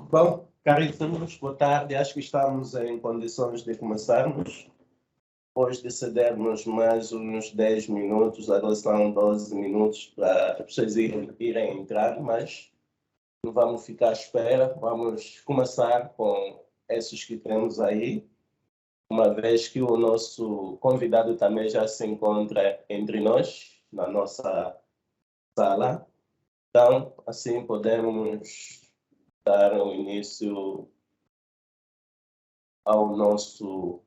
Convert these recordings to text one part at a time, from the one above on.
Bom, caríssimos, boa tarde. Acho que estamos em condições de começarmos. Depois de cedermos mais uns 10 minutos, agora são 12 minutos para as pessoas irem entrar, mas não vamos ficar à espera. Vamos começar com esses que temos aí, uma vez que o nosso convidado também já se encontra entre nós, na nossa sala. Então, assim podemos dar o início ao nosso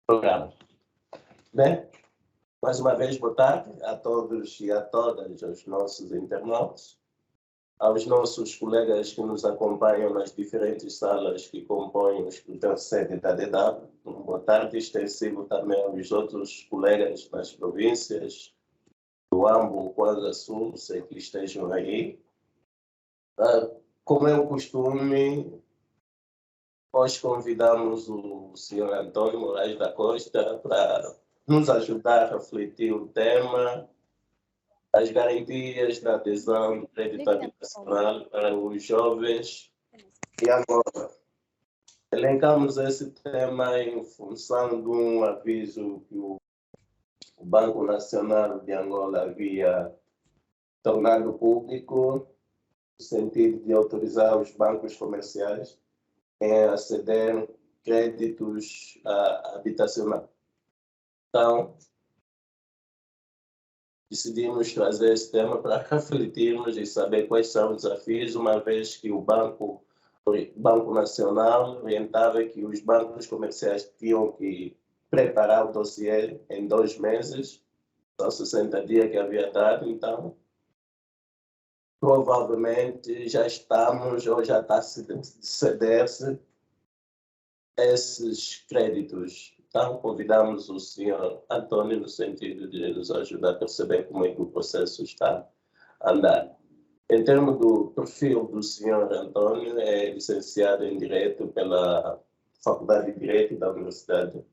programa. Bem, mais uma vez, boa tarde a todos e a todas os nossos internautas, aos nossos colegas que nos acompanham nas diferentes salas que compõem o escritório sede da DW. Boa tarde extensivo também aos outros colegas nas províncias do Ambo, Kwanza Sul, sei que estejam aí. Como é o costume, nós convidamos o senhor Antônio Moraes da Costa para nos ajudar a refletir o tema das garantias da adesão do crédito habitacional para os jovens de Angola. Elencamos esse tema em função de um aviso que o Banco Nacional de Angola havia tornado público, no sentido de autorizar os bancos comerciais a ceder créditos habitacionais. Então, decidimos trazer esse tema para refletirmos e saber quais são os desafios, uma vez que o Banco Nacional orientava que os bancos comerciais tinham que preparar o dossiê em 2 meses, são 60 dias que havia dado, então provavelmente já estamos ou já está a ceder-se esses créditos. Então, convidamos o senhor Antônio no sentido de nos ajudar a perceber como é que o processo está a andar. Em termos do perfil do senhor Antônio, é licenciado em Direito pela Faculdade de Direito da Universidade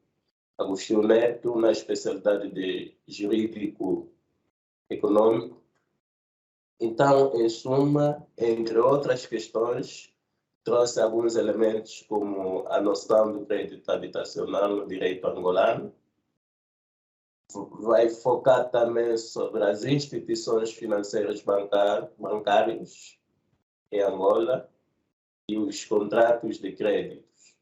Agostinho Neto, na especialidade de Jurídico Econômico. Então, em suma, entre outras questões, trouxe alguns elementos como a noção do crédito habitacional no direito angolano. Vai focar também sobre as instituições financeiras bancárias em Angola e os contratos de créditos.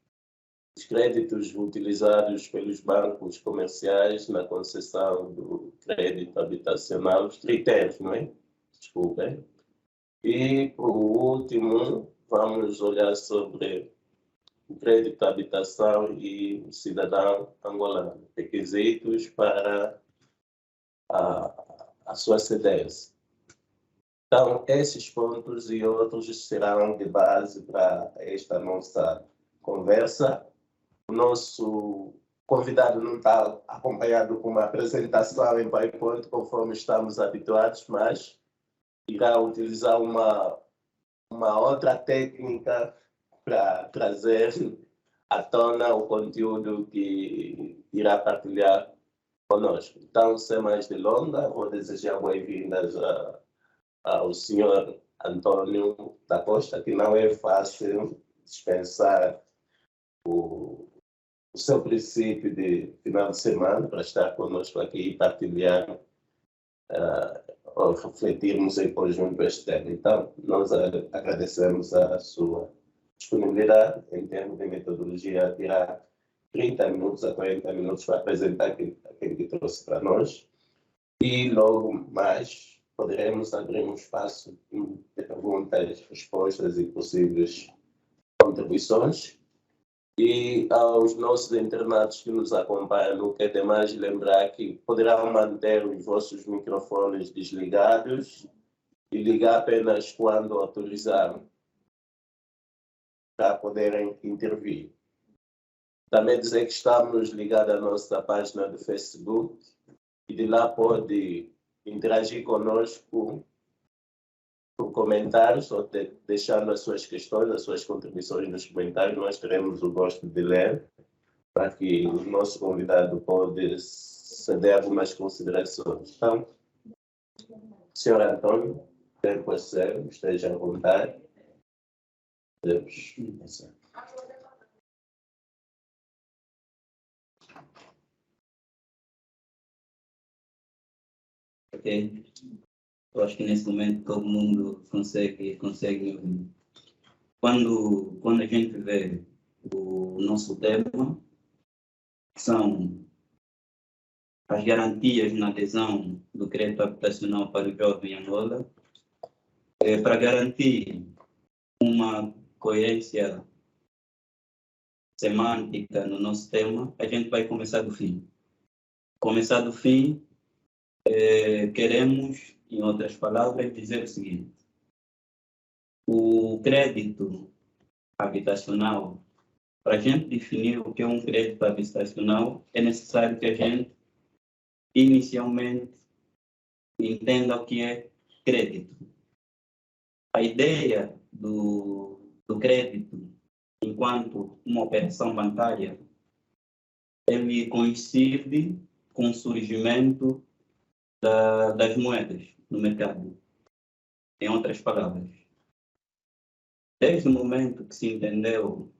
Os créditos utilizados pelos bancos comerciais na concessão do crédito habitacional, os critérios, não é? Desculpem. E, por último, vamos olhar sobre o crédito à habitação e o cidadão angolano, requisitos para a sua cedência. Então, esses pontos e outros serão de base para esta nossa conversa. O nosso convidado não está acompanhado com uma apresentação em PowerPoint, conforme estamos habituados, mas irá utilizar uma outra técnica para trazer à tona o conteúdo que irá partilhar conosco. Então, sem mais delongas, vou desejar boas-vindas ao senhor Antônio da Costa, que não é fácil dispensar o seu princípio de final de semana para estar conosco aqui e partilhar ou refletirmos em conjunto este tema. Então, nós agradecemos a sua disponibilidade em termos de metodologia, tirar 30 minutos a 40 minutos para apresentar aquilo que trouxe para nós e logo mais poderemos abrir um espaço de perguntas, respostas e possíveis contribuições. E aos nossos internautas que nos acompanham, não quer demais lembrar que poderão manter os vossos microfones desligados e ligar apenas quando autorizarem para poderem intervir. Também dizer que estamos ligados à nossa página do Facebook e de lá pode interagir conosco por comentários ou deixando as suas questões, as suas contribuições nos comentários. Nós teremos o gosto de ler para que o nosso convidado pode ceder algumas considerações. Então, senhor Antônio, tempo é seu, esteja à vontade. Deus. Ok. Eu acho que nesse momento todo mundo consegue me ouvir. Quando a gente vê o nosso tema, que são as garantias na adesão do crédito habitacional para o jovem em Angola, para garantir uma coerência semântica no nosso tema, a gente vai começar do fim. Começar do fim, queremos, em outras palavras, dizer o seguinte: o crédito habitacional, para a gente definir o que é um crédito habitacional, é necessário que a gente, inicialmente, entenda o que é crédito. A ideia do crédito, enquanto uma operação bancária, ele coincide com o surgimento das moedas no mercado. Em outras palavras, desde o momento que se entendeu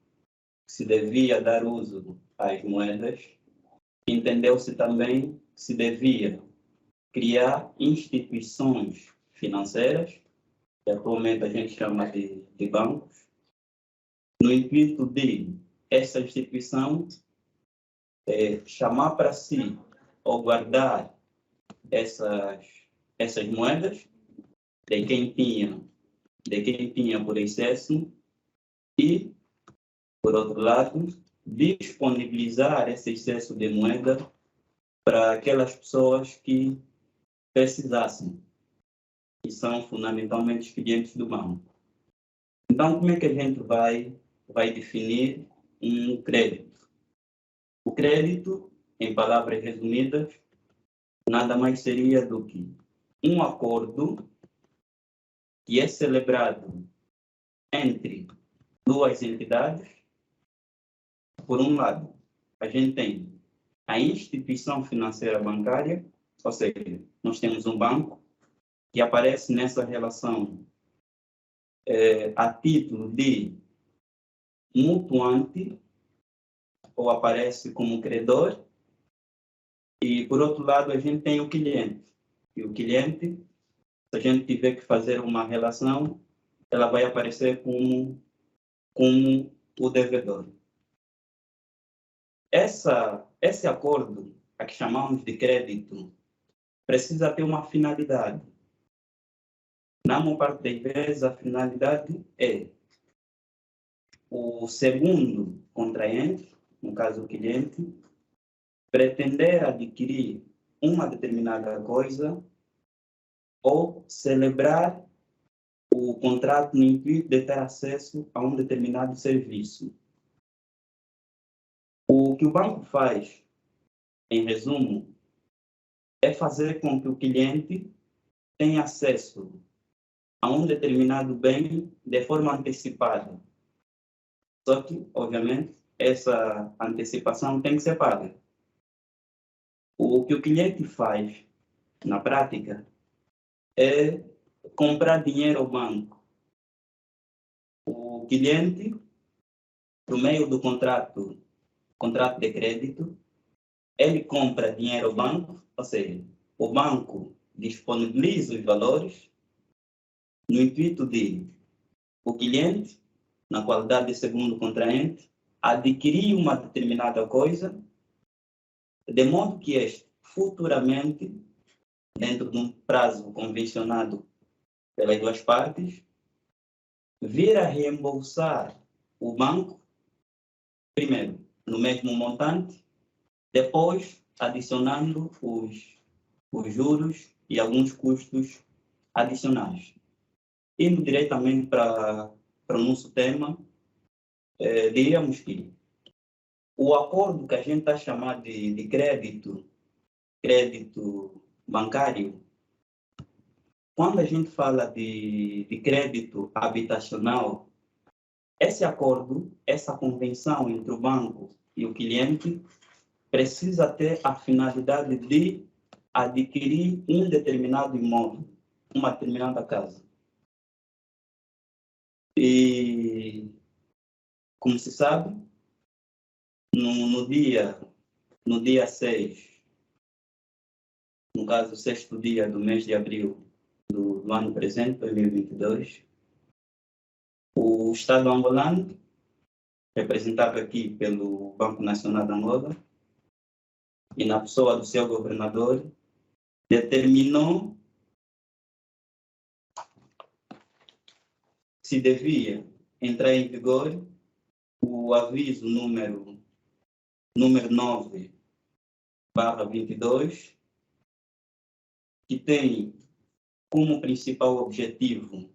que se devia dar uso às moedas, entendeu-se também que se devia criar instituições financeiras, que atualmente a gente chama de bancos, no intuito de essa instituição chamar para si ou guardar essas moedas de quem tinha por excesso e, por outro lado, disponibilizar esse excesso de moeda para aquelas pessoas que precisassem, que são fundamentalmente os clientes do banco. Então, como é que a gente vai definir um crédito? O crédito, em palavras resumidas, nada mais seria do que um acordo que é celebrado entre duas entidades. Por um lado, a gente tem a instituição financeira bancária, ou seja, nós temos um banco que aparece nessa relação a título de mutuante, ou aparece como credor, e por outro lado a gente tem o cliente. E o cliente, se a gente tiver que fazer uma relação, ela vai aparecer como o devedor. Esse acordo, a que chamamos de crédito, precisa ter uma finalidade. Na maior parte das vezes, a finalidade é o segundo contraente, no caso o cliente, pretender adquirir uma determinada coisa ou celebrar o contrato no intuito de ter acesso a um determinado serviço. O que o banco faz, em resumo, é fazer com que o cliente tenha acesso a um determinado bem de forma antecipada. Só que, obviamente, essa antecipação tem que ser paga. O que o cliente faz, na prática, é comprar dinheiro ao banco. O cliente, por meio do contrato de crédito, ele compra dinheiro ao banco, ou seja, o banco disponibiliza os valores no intuito de o cliente, na qualidade de segundo contraente, adquirir uma determinada coisa, de modo que este, futuramente, dentro de um prazo convencionado pelas duas partes, vir a reembolsar o banco, primeiro, no mesmo montante, depois adicionando os juros e alguns custos adicionais. Indo diretamente para o nosso tema, diríamos que o acordo que a gente está chamando de crédito bancário, quando a gente fala de crédito habitacional, esse acordo, essa convenção entre o banco e o cliente, precisa ter a finalidade de adquirir um determinado imóvel, uma determinada casa. E, como se sabe, no dia 6, no caso, o 6º dia do mês de abril do ano presente, 2022, o Estado angolano, representado aqui pelo Banco Nacional de Angola, e na pessoa do seu governador, determinou que se devia entrar em vigor o aviso número 9/22, que tem como principal objetivo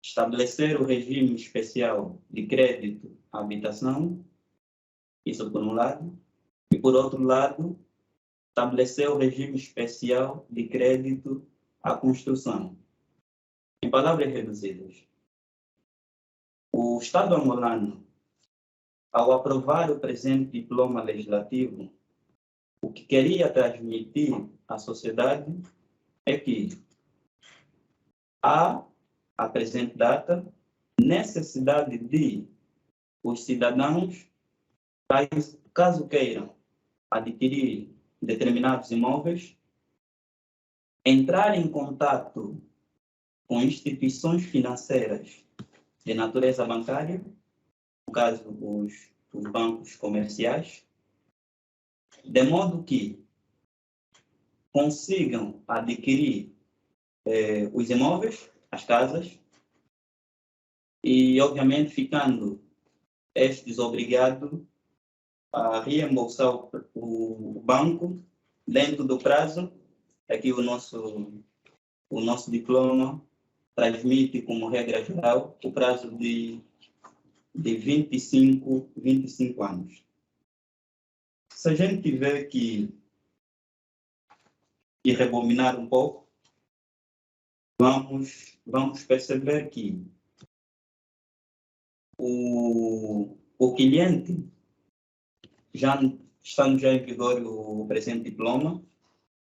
estabelecer o regime especial de crédito à habitação, isso por um lado, e por outro lado, estabelecer o regime especial de crédito à construção. Em palavras reduzidas, o Estado angolano, ao aprovar o presente diploma legislativo, o que queria transmitir à sociedade é que há, à presente data, necessidade de os cidadãos, caso queiram adquirir determinados imóveis, entrar em contato com instituições financeiras de natureza bancária, no caso os bancos comerciais, de modo que consigam adquirir os imóveis, as casas, e obviamente ficando estes obrigados a reembolsar o banco dentro do prazo. Aqui o nosso diploma transmite como regra geral o prazo de 25 anos. Se a gente tiver que rebobinar um pouco, vamos perceber que o cliente, já estando já em vigor o presente diploma,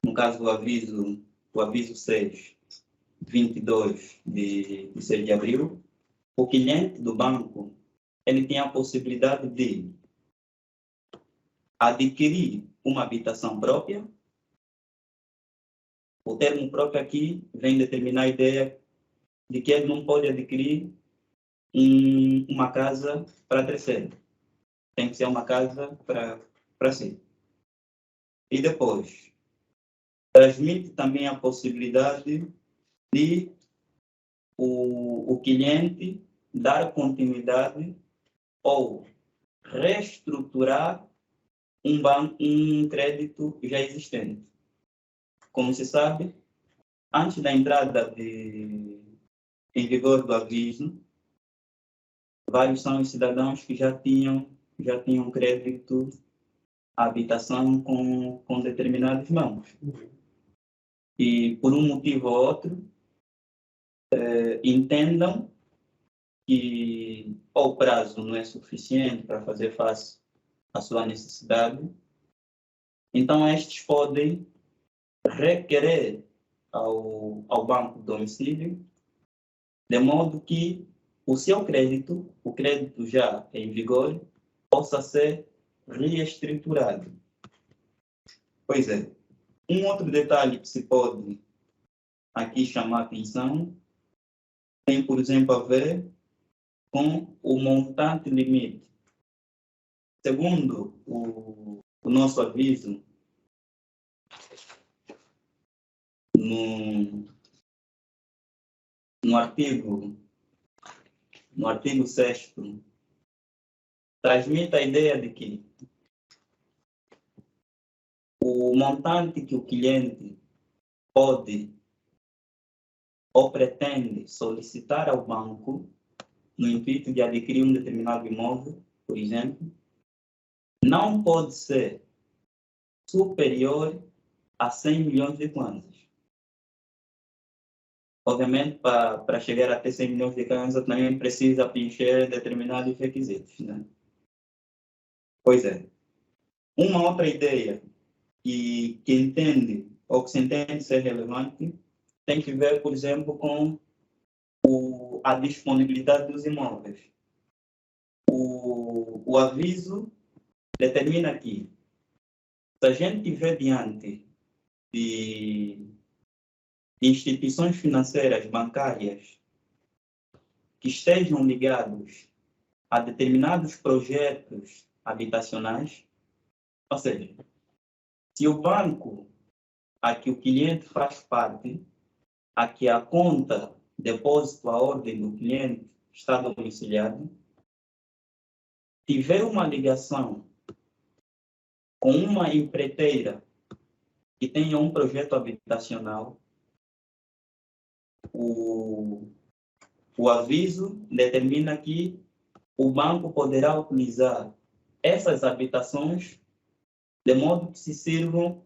no caso o aviso 6/22 de 6 de abril, o cliente do banco ele tem a possibilidade de adquirir uma habitação própria. O termo próprio aqui vem determinar a ideia de que ele não pode adquirir uma casa para terceiro. Tem que ser uma casa para si. E depois, transmite também a possibilidade de o cliente dar continuidade ou reestruturar um crédito já existente. Como se sabe, antes da entrada em vigor do aviso, vários são os cidadãos que já tinham crédito à habitação com determinados bancos. E por um motivo ou outro, entendam que ou o prazo não é suficiente para fazer face à sua necessidade, então estes podem requerer ao banco de domicílio, de modo que o seu crédito, o crédito já em vigor, possa ser reestruturado. Pois é, um outro detalhe que se pode aqui chamar a atenção tem, por exemplo, a ver com o montante limite. Segundo o nosso aviso, no artigo 6º, transmite a ideia de que o montante que o cliente pode ou pretende solicitar ao banco no intuito de adquirir um determinado imóvel, por exemplo, não pode ser superior a 100 milhões de kwanzas. Obviamente, para chegar até 100 milhões de kwanzas, também precisa preencher determinados requisitos, né? Pois é. Uma outra ideia que entende, ou que se entende ser relevante, tem que ver, por exemplo, com a disponibilidade dos imóveis. O aviso determina aqui, se a gente estiver diante de instituições financeiras, bancárias, que estejam ligados a determinados projetos habitacionais, ou seja, se o banco a que o cliente faz parte, a que a conta, depósito, a ordem do cliente está domiciliado, tiver uma ligação com uma empreiteira que tenha um projeto habitacional, o aviso determina que o banco poderá utilizar essas habitações de modo que se sirvam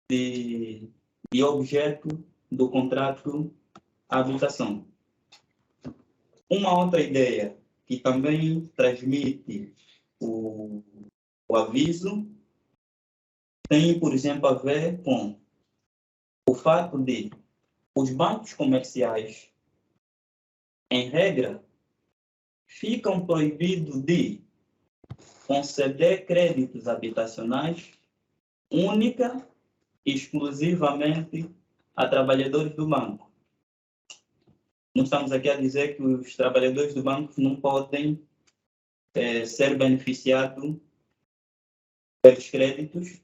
de objeto do contrato habitação. Uma outra ideia que também transmite o aviso tem, por exemplo, a ver com o fato de os bancos comerciais, em regra, ficam proibidos de conceder créditos habitacionais única e exclusivamente a trabalhadores do banco. Não estamos aqui a dizer que os trabalhadores do banco não podem ser beneficiados pelos créditos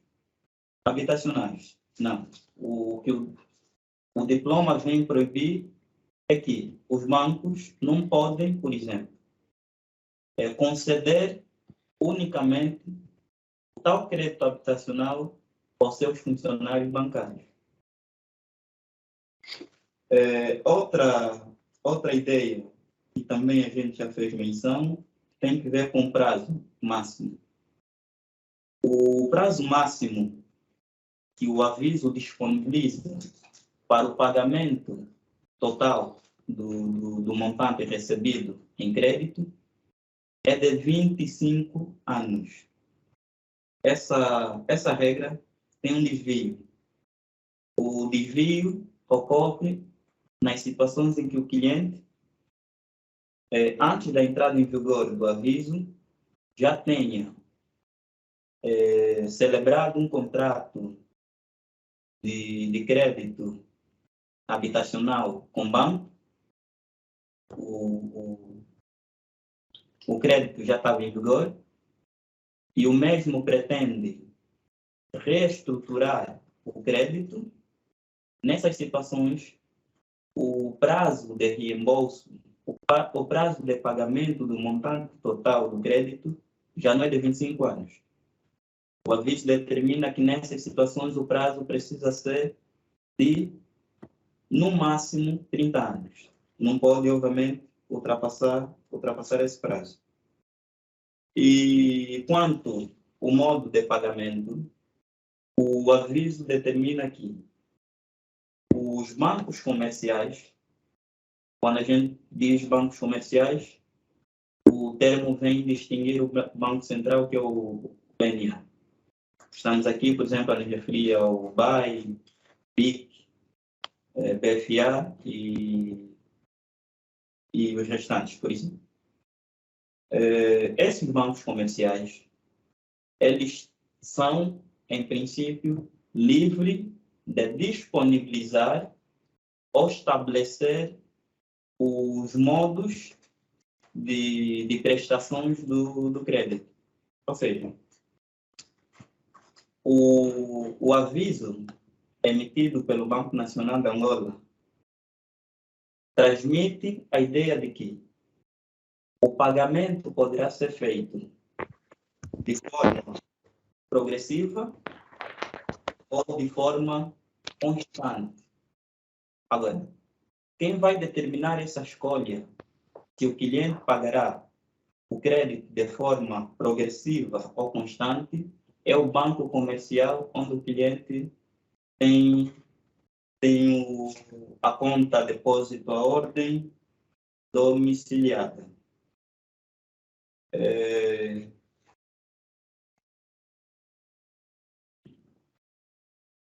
habitacionais. Não. O que o diploma vem proibir é que os bancos não podem, por exemplo, conceder unicamente tal crédito habitacional aos seus funcionários bancários. Outra ideia que também a gente já fez menção tem que ver com o prazo máximo. O prazo máximo que o aviso disponibiliza para o pagamento total do montante recebido em crédito é de 25 anos. Essa regra tem um desvio. O desvio ocorre nas situações em que o cliente, antes da entrada em vigor do aviso, já tenha celebrado um contrato de crédito habitacional com banco, o crédito já estava em vigor, e o mesmo pretende reestruturar o crédito. Nessas situações, o prazo de reembolso, o prazo de pagamento do montante total do crédito já não é de 25 anos. O aviso determina que nessas situações o prazo precisa ser de, no máximo, 30 anos. Não pode, obviamente, ultrapassar esse prazo. E quanto ao modo de pagamento, o aviso determina que os bancos comerciais, quando a gente diz bancos comerciais, o termo vem distinguir o Banco Central, que é o BNA. Estamos aqui, por exemplo, a referir ao BAE, BIC, BFA e os restantes, por exemplo. Esses bancos comerciais, eles são, em princípio, livres de disponibilizar ou estabelecer os modos de prestações do crédito. Ou seja, o aviso emitido pelo Banco Nacional de Angola transmite a ideia de que o pagamento poderá ser feito de forma progressiva ou de forma constante. Agora, quem vai determinar essa escolha, que o cliente pagará o crédito de forma progressiva ou constante, é o banco comercial onde o cliente tem a conta depósito à ordem domiciliada.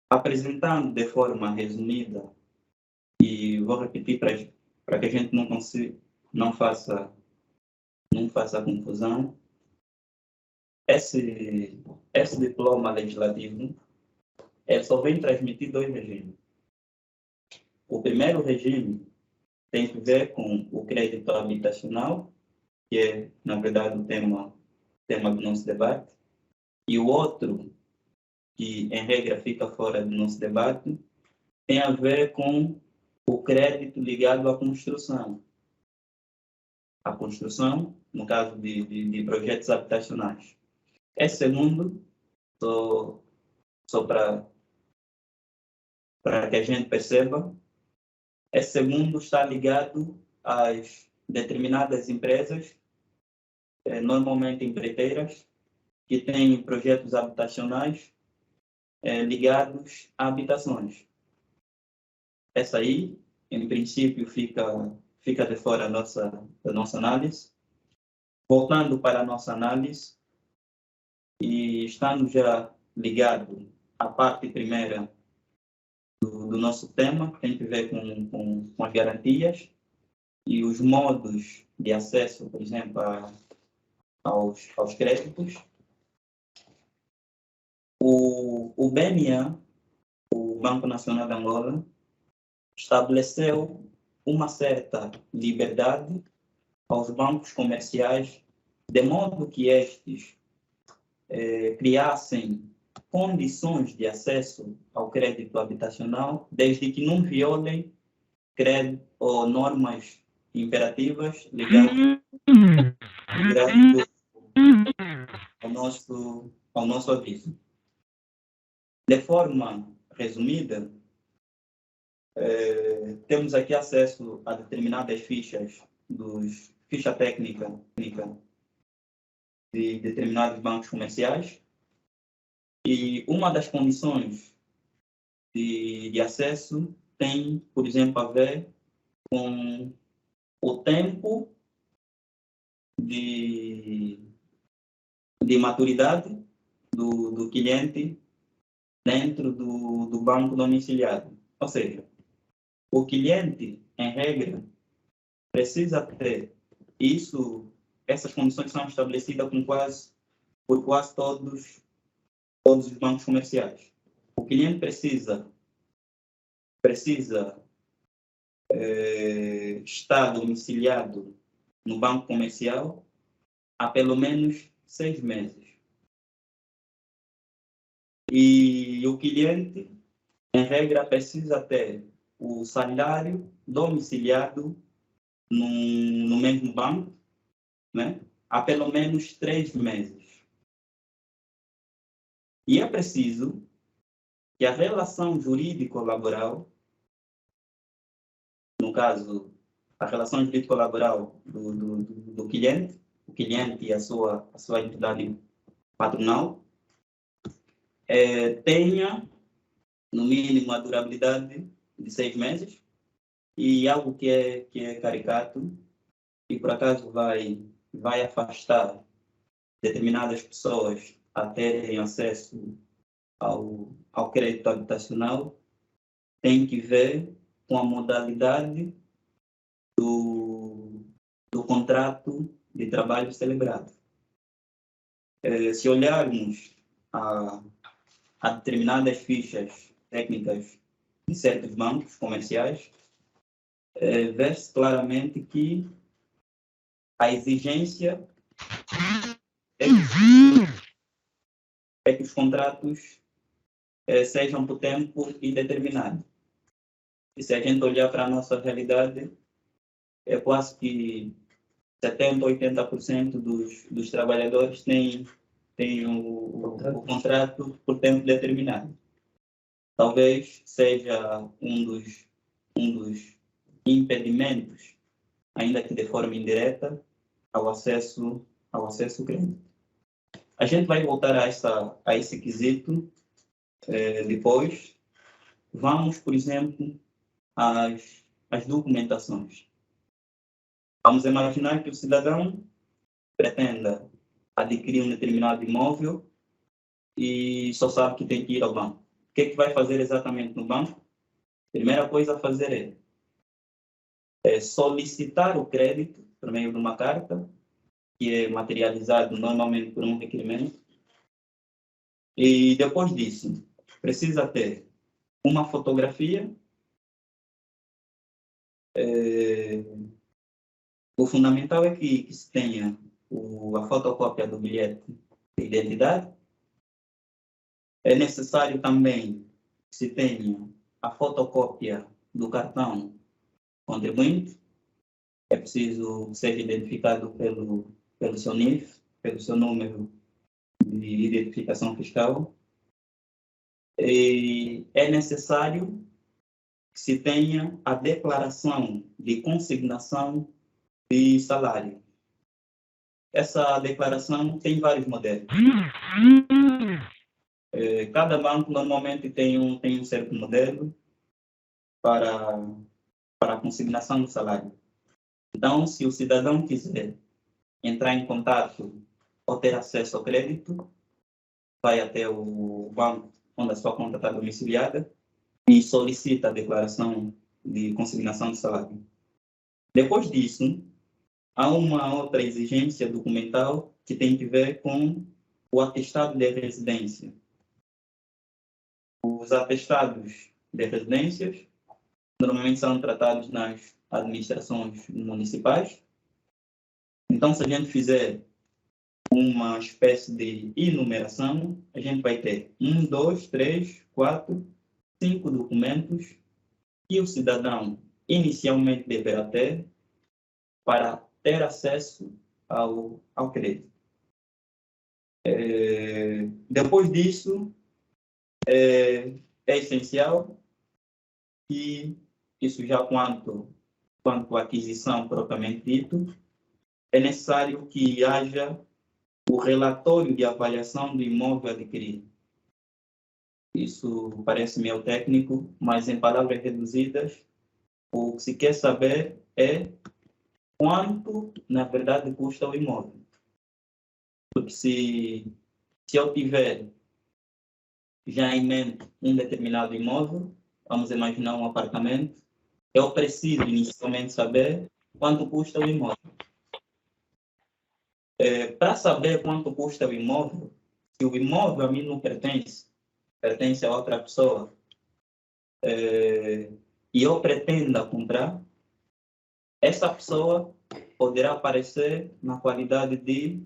Apresentando de forma resumida, e vou repetir para que a gente não faça confusão, esse diploma legislativo só vem transmitir dois regimes. O primeiro regime tem que ver com o crédito habitacional, que é, na verdade, o tema do nosso debate, e o outro, que em regra fica fora do nosso debate, tem a ver com o crédito ligado à construção. A construção, no caso de projetos habitacionais. Esse segundo, só para que a gente perceba, esse segundo está ligado às determinadas empresas, normalmente empreiteiras, que têm projetos habitacionais ligados a habitações. Essa aí, em princípio, fica de fora da nossa análise. Voltando para a nossa análise, e estando já ligado à parte primeira do nosso tema, que tem que ver com as garantias e os modos de acesso, por exemplo, aos créditos. O BNA, o Banco Nacional de Angola, estabeleceu uma certa liberdade aos bancos comerciais, de modo que estes criassem condições de acesso ao crédito habitacional, desde que não violem crédito ou normas imperativas ligadas ao nosso aviso. De forma resumida, temos aqui acesso a determinadas ficha técnica de determinados bancos comerciais, e uma das condições de acesso tem, por exemplo, a ver com o tempo de maturidade do cliente dentro do banco domiciliado. Ou seja, o cliente, em regra, precisa ter isso. Essas condições são estabelecidas por quase todos os bancos comerciais. O cliente precisa estar domiciliado no banco comercial há pelo menos 6 meses. E o cliente, em regra, precisa ter o salário domiciliado no mesmo banco, né, há pelo menos 3 meses. E é preciso que a relação jurídico-laboral, no caso, a relação jurídico-laboral do cliente, o cliente e a sua entidade patronal, tenha, no mínimo, a durabilidade de 6 meses, e algo que é caricato, e por acaso vai afastar determinadas pessoas a terem acesso ao crédito habitacional, tem que ver com a modalidade do contrato de trabalho celebrado. Se olharmos a determinadas fichas técnicas de certos bancos comerciais, vê-se claramente que a exigência é que os contratos sejam por tempo indeterminado. E se a gente olhar para a nossa realidade, é quase que 70% ou 80% dos trabalhadores têm o contrato por tempo determinado. Talvez seja um dos impedimentos, ainda que de forma indireta, ao acesso ao crédito. A gente vai voltar a esse quesito depois. Vamos, por exemplo, às documentações. Vamos imaginar que o cidadão pretenda adquirir um determinado imóvel e só sabe que tem que ir ao banco. O que é que vai fazer exatamente no banco? A primeira coisa a fazer é solicitar o crédito por meio de uma carta, que é materializado normalmente por um requerimento. E depois disso, precisa ter uma fotografia. O fundamental é que se tenha a fotocópia do bilhete de identidade. É necessário também que se tenha a fotocópia do cartão contribuinte. É preciso que seja identificado pelo seu NIF, pelo seu número de identificação fiscal. E é necessário que se tenha a declaração de consignação de salário. Essa declaração tem vários modelos. Cada banco normalmente tem um certo modelo para a consignação do salário. Então, se o cidadão quiser entrar em contato ou ter acesso ao crédito, vai até o banco onde a sua conta está domiciliada e solicita a declaração de consignação de salário. Depois disso, há uma outra exigência documental que tem que ver com o atestado de residência. Os atestados de residências normalmente são tratados nas administrações municipais. Então, se a gente fizer uma espécie de enumeração, a gente vai ter 1, 2, 3, 4, 5 documentos que o cidadão inicialmente deverá ter para ter acesso ao crédito. Depois disso, é essencial que isso já quanto à aquisição propriamente dito, é necessário que haja o relatório de avaliação do imóvel adquirido. Isso parece meio técnico, mas em palavras reduzidas, o que se quer saber é quanto, na verdade, custa o imóvel. Porque se eu tiver já em mente um determinado imóvel, vamos imaginar um apartamento, eu preciso inicialmente saber quanto custa o imóvel. Para saber quanto custa o imóvel, se o imóvel a mim não pertence a outra pessoa, e eu pretendo comprar, essa pessoa poderá aparecer na qualidade de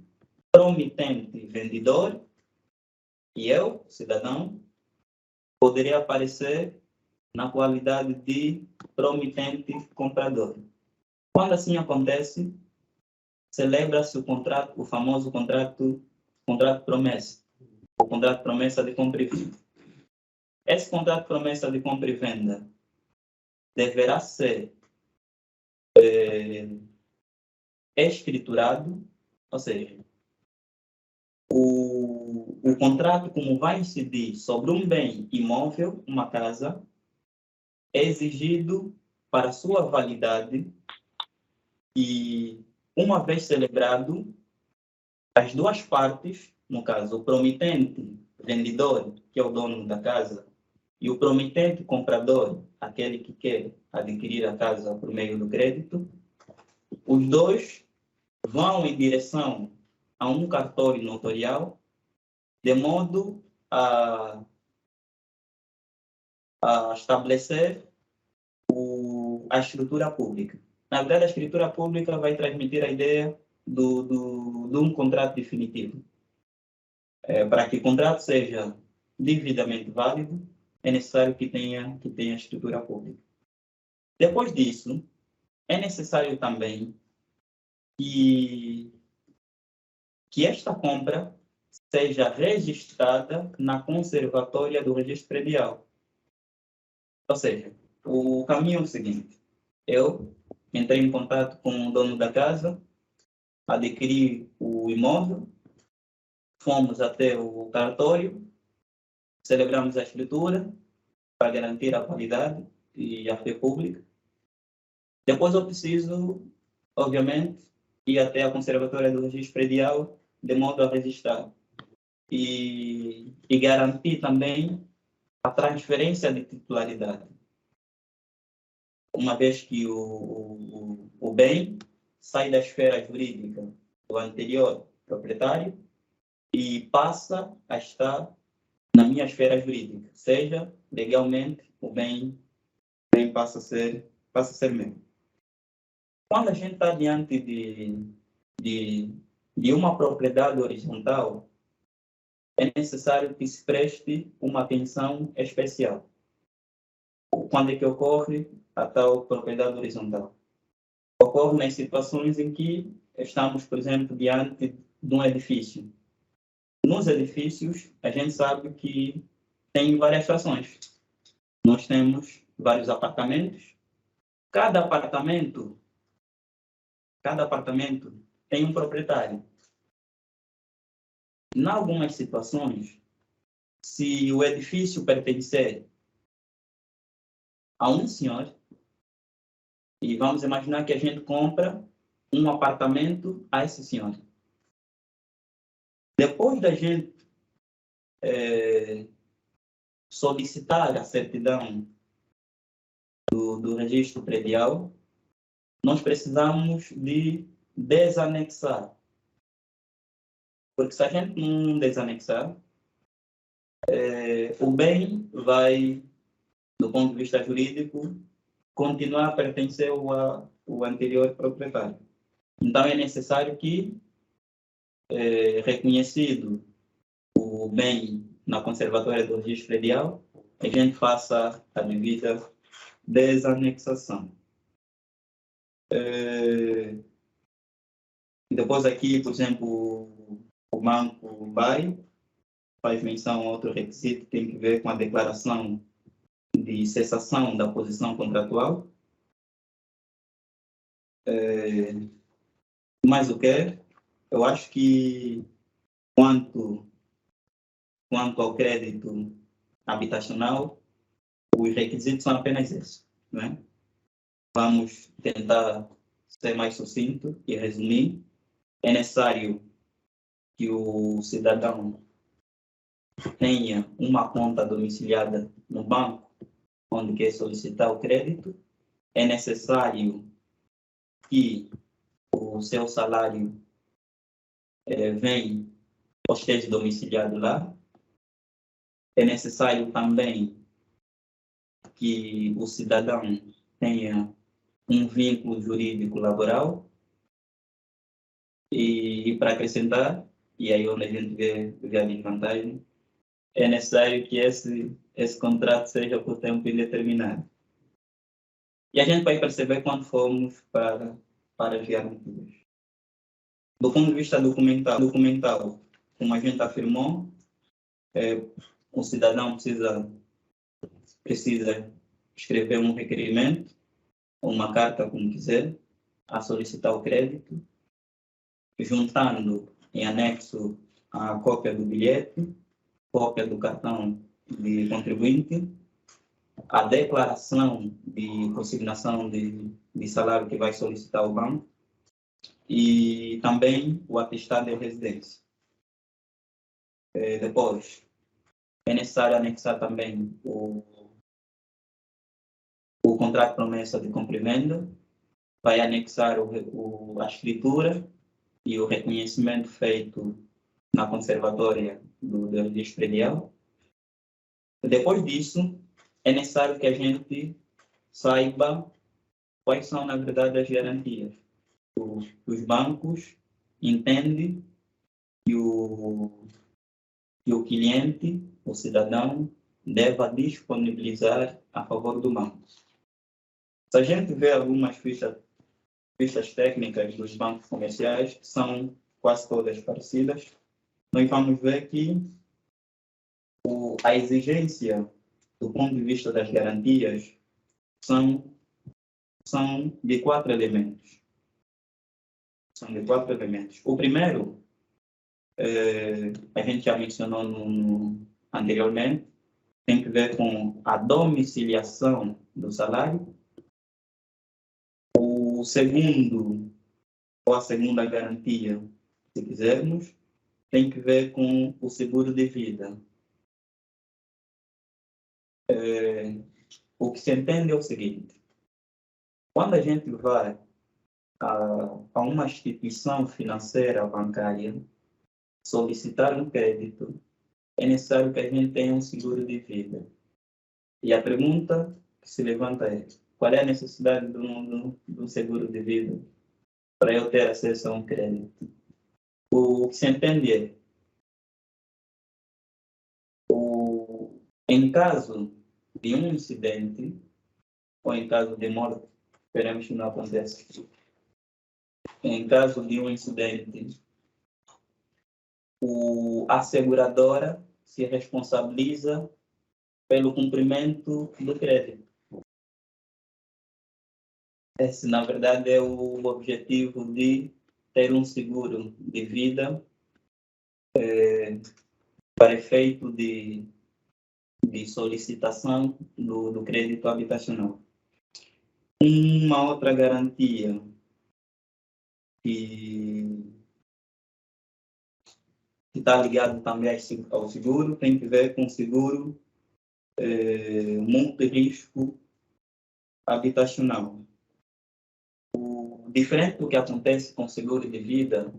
promitente vendedor e eu, cidadão, poderia aparecer na qualidade de promitente comprador. Quando assim acontece, celebra-se o famoso contrato promessa, o contrato promessa de compra e venda. Esse contrato promessa de compra e venda deverá ser escriturado, ou seja, o contrato, como vai incidir sobre um bem imóvel, uma casa, é exigido para sua validade e, uma vez celebrado, as duas partes, no caso, o promitente vendedor, que é o dono da casa, e o promitente comprador, aquele que quer adquirir a casa por meio do crédito, os dois vão em direção a um cartório notarial, de modo a estabelecer a escritura pública. Na verdade, a escritura pública vai transmitir a ideia de um contrato definitivo. Para que o contrato seja devidamente válido, é necessário que tenha escritura pública. Depois disso, é necessário também que esta compra seja registrada na conservatória do registro predial. Ou seja, o caminho é o seguinte: eu entrei em contato com o dono da casa, adquiri o imóvel, fomos até o cartório, celebramos a escritura para garantir a qualidade e a fé pública. Depois eu preciso, obviamente, ir até a conservatória do registro predial de modo a registrar e garantir também a transferência de titularidade. uma vez que o bem sai da esfera jurídica do anterior proprietário e passa a estar na minha esfera jurídica, seja legalmente o bem passa a ser meu. Quando a gente está diante de uma propriedade horizontal, é necessário que se preste uma atenção especial. Quando é que ocorre a tal propriedade horizontal? Ocorre nas situações em que estamos, por exemplo, diante de um edifício. Nos edifícios, a gente sabe que tem varias frações. Nós temos vários apartamentos. Cada apartamento tem um proprietário. Em algumas situações, se o edifício pertencer a um senhor, e vamos imaginar que a gente compra um apartamento a esse senhor. Depois da gente solicitar a certidão do registro predial, nós precisamos de desanexar. Porque se a gente não desanexar, o bem vai, do ponto de vista jurídico, continuar a pertencer ao anterior proprietário. Então, é necessário que, reconhecido o bem na conservatória do registro predial, a gente faça a devida desanexação. Depois aqui, por exemplo, o banco faz menção a outro requisito que tem que ver com a declaração de cessação da posição contratual. Mais o que? Eu acho que quanto ao crédito habitacional, os requisitos são apenas esses, né? Vamos tentar ser mais sucinto e resumir. É necessário que o cidadão tenha uma conta domiciliada no banco onde quer solicitar o crédito. É necessário que o seu salário venha ou esteja domiciliado lá. É necessário também que o cidadão tenha um vínculo jurídico laboral. E para acrescentar, e aí onde a gente vê a desvantagem, é necessário que esse contrato seja por tempo indeterminado. E a gente vai perceber quando formos para as garantias. Do ponto de vista documental, como a gente afirmou, o cidadão precisa escrever um requerimento, ou uma carta, como quiser, a solicitar o crédito, juntando em anexo a cópia do bilhete, cópia do cartão de contribuinte, a declaração de consignação de salário que vai solicitar ao banco e também o atestado de residência. Depois, é necessário anexar também o contrato de promessa de compra e venda, vai anexar a escritura e o reconhecimento feito na conservatória do registro predial. Depois disso, é necessário que a gente saiba quais são, na verdade, as garantias. Os bancos entendem que o cliente, o cidadão, deva disponibilizar a favor do banco. Se a gente vê algumas fichas técnicas dos bancos comerciais, que são quase todas parecidas, nós vamos ver que a exigência do ponto de vista das garantias são de 4 elementos. O primeiro, a gente já mencionou anteriormente, tem que ver com a domiciliação do salário. O segundo, ou a segunda garantia, se quisermos, tem que ver com o seguro de vida. O que se entende é o seguinte: Quando a gente vai a uma instituição financeira bancária solicitar um crédito, é necessário que a gente tenha um seguro de vida. E a pergunta que se levanta é: qual é a necessidade do seguro de vida para eu ter acesso a um crédito? O que se entende é, em caso de um incidente, ou em caso de morte, esperamos que não aconteça. Em caso de um incidente, a seguradora se responsabiliza pelo cumprimento do crédito. Esse, na verdade, é o objetivo de ter um seguro de vida para efeito de solicitação do crédito habitacional. Uma outra garantia que está ligado também ao seguro tem que ver com o seguro multirisco habitacional. Diferente do que acontece com o seguro de vida,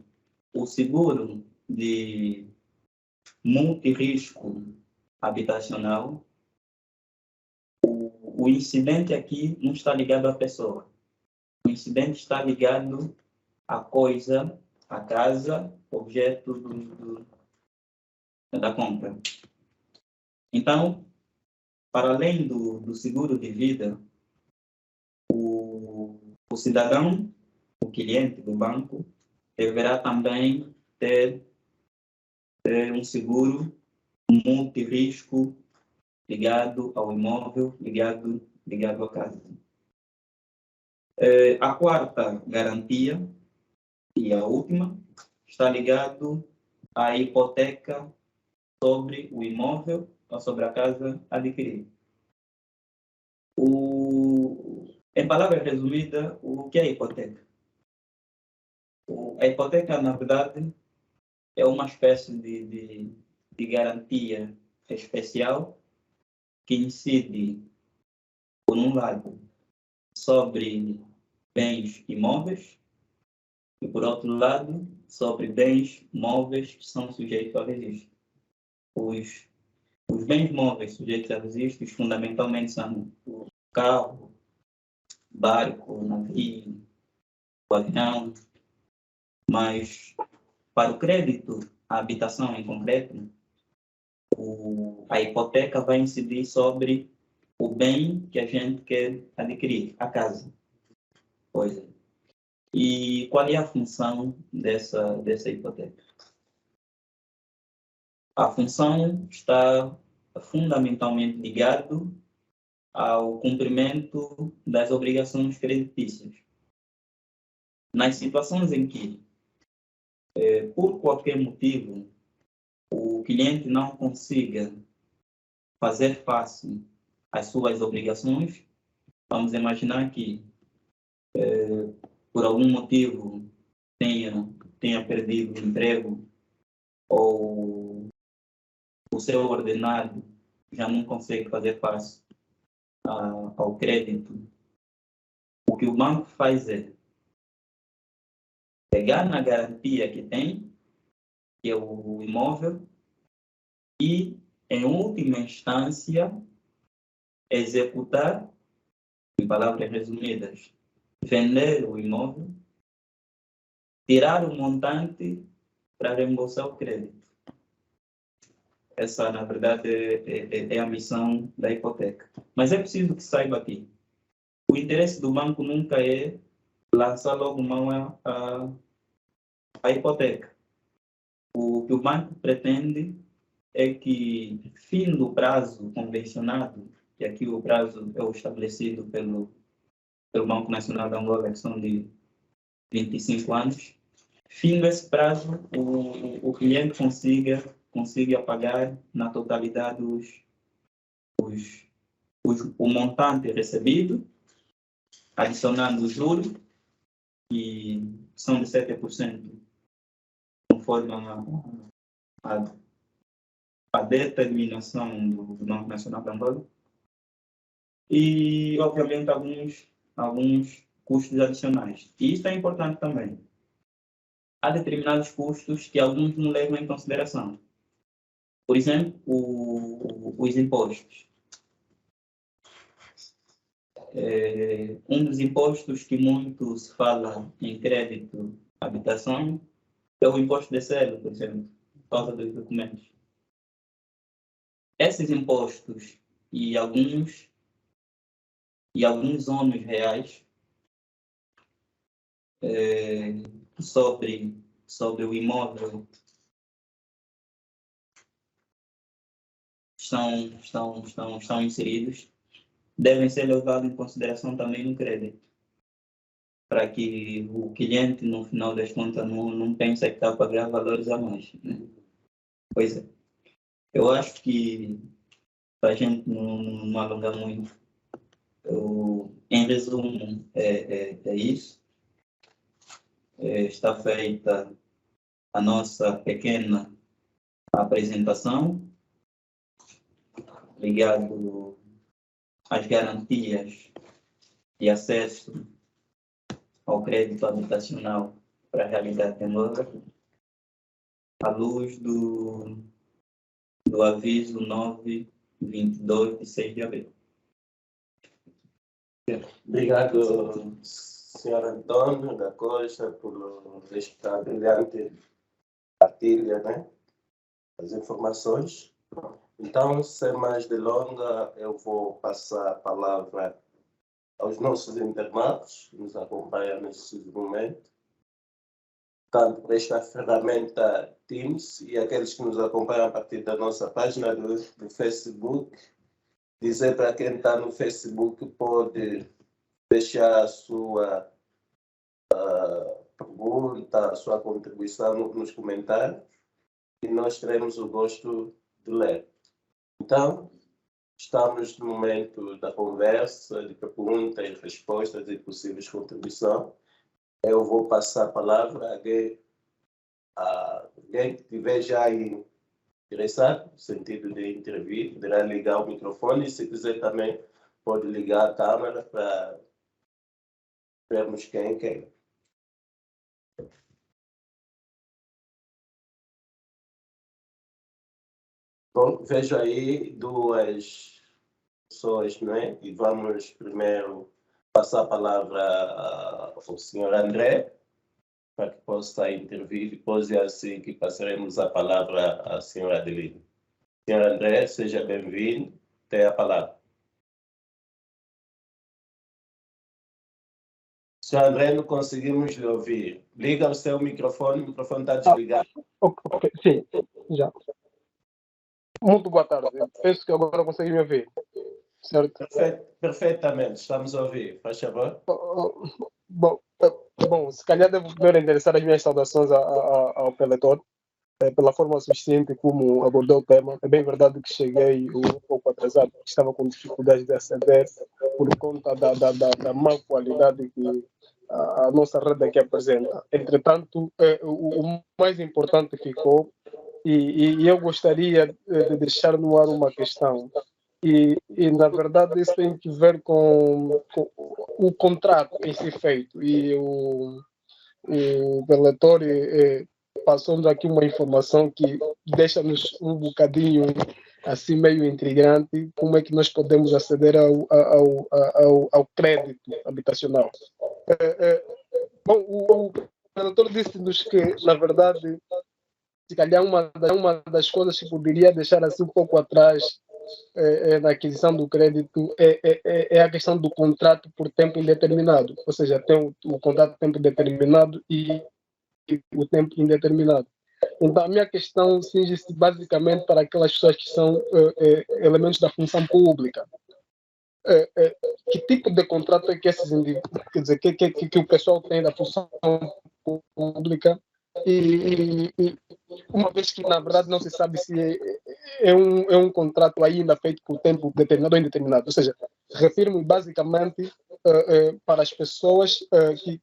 o seguro de multirisco habitacional, o incidente aqui não está ligado à pessoa. O incidente está ligado à coisa, à casa, objeto da compra. Então, para além do seguro de vida, o cidadão, o cliente do banco, deverá também ter um seguro multirisco ligado ao imóvel, ligado à casa. A quarta garantia, e a última, está ligado à hipoteca sobre o imóvel ou sobre a casa adquirida. Em palavras resumidas, o que é a hipoteca? A hipoteca, na verdade, é uma espécie de garantia especial que incide, por um lado, sobre bens imóveis e, por outro lado, sobre bens móveis que são sujeitos ao registro. Os bens móveis sujeitos ao registro, fundamentalmente, são o carro, barco, navio, avião, mas para o crédito, a habitação em concreto, a hipoteca vai incidir sobre o bem que a gente quer adquirir, a casa. Pois é. E qual é a função dessa hipoteca? A função está fundamentalmente ligado ao cumprimento das obrigações creditícias. Nas situações em que, por qualquer motivo, o cliente não consiga fazer face às suas obrigações, vamos imaginar que, por algum motivo, tenha perdido o emprego ou o seu ordenado já não consegue fazer face ao crédito. O que o banco faz é pegar na garantia que tem, que é o imóvel, e, em última instância, executar, em palavras resumidas, vender o imóvel, tirar o montante para reembolsar o crédito. Essa, na verdade, é a missão da hipoteca. Mas é preciso que saiba aqui, o interesse do banco nunca é lançar logo mão à hipoteca. O que o banco pretende é que, fim do prazo convencionado, que aqui o prazo é o estabelecido pelo Banco Nacional de Angola, que são de 25 anos, fim desse prazo, o cliente consiga pagar na totalidade o montante recebido, adicionando os juros, que são de 7%, conforme a determinação do Banco Nacional de Angola, e, obviamente, alguns custos adicionais. E isso é importante também. Há determinados custos que alguns não levam em consideração. Por exemplo, os impostos. Um dos impostos que muito se fala em crédito habitação é o imposto de selo, por exemplo, por causa dos documentos. Esses impostos e alguns ônus reais sobre o imóvel estão inseridos, devem ser levados em consideração também no crédito, para que o cliente, no final das contas, não pense que está a pagar valores a mais, né? Pois é. Eu acho que, para a gente não alongar muito, em resumo, é isso. Está feita a nossa pequena apresentação, ligado às garantias de acesso ao crédito habitacional para a realidade teimosa, à luz do aviso 922 de 6 de abril. Obrigado, Sr. Antônio da Costa, por esta brilhante partilha, né? As informações. Então, sem mais delongas, eu vou passar a palavra aos nossos internados que nos acompanham nesse momento, tanto para esta ferramenta Teams e aqueles que nos acompanham a partir da nossa página do Facebook. Dizer para quem está no Facebook pode deixar a sua pergunta, a sua contribuição nos comentários e nós teremos o gosto de ler. Então, estamos no momento da conversa, de perguntas e respostas e possíveis contribuições. Eu vou passar a palavra a alguém que estiver já interessado, no sentido de intervir, poderá ligar o microfone e, se quiser também, pode ligar a câmera para vermos quem quer. Bom, vejo aí duas pessoas, não é? E vamos primeiro passar a palavra ao Sr. André, para que possa intervir, depois é assim que passaremos a palavra à Sra. Adeline. Sr. André, seja bem-vindo, tem a palavra. Sr. André, não conseguimos lhe ouvir. Liga o seu microfone, o microfone está desligado. Ok, sim, já. Muito boa tarde. Penso que agora consegui me ouvir, certo? Perfeitamente, estamos a ouvir. Faz favor. Bom, se calhar devo primeiro endereçar as minhas saudações ao Peletor, pela forma suficiente como abordou o tema. É bem verdade que cheguei um pouco atrasado, estava com dificuldade de aceder por conta da má qualidade que a nossa rede aqui apresenta. Entretanto, o mais importante ficou, e eu gostaria de deixar no ar uma questão. E na verdade, isso tem que ver com o contrato em si feito. E o Beletori passou-nos aqui uma informação que deixa-nos um bocadinho assim meio intrigante, como é que nós podemos aceder ao crédito habitacional. Bom, o Beletori disse-nos que, na verdade, se calhar uma das coisas que poderia deixar assim um pouco atrás na aquisição do crédito é a questão do contrato por tempo indeterminado, ou seja, tem o contrato por tempo determinado e o tempo indeterminado. Então, a minha questão cinge-se basicamente para aquelas pessoas que são elementos da função pública. Que tipo de contrato é que esses indivíduos, quer dizer, que o pessoal tem da função pública, e uma vez que, na verdade, não se sabe se é um contrato ainda feito por tempo determinado ou indeterminado. Ou seja, refiro-me basicamente para as pessoas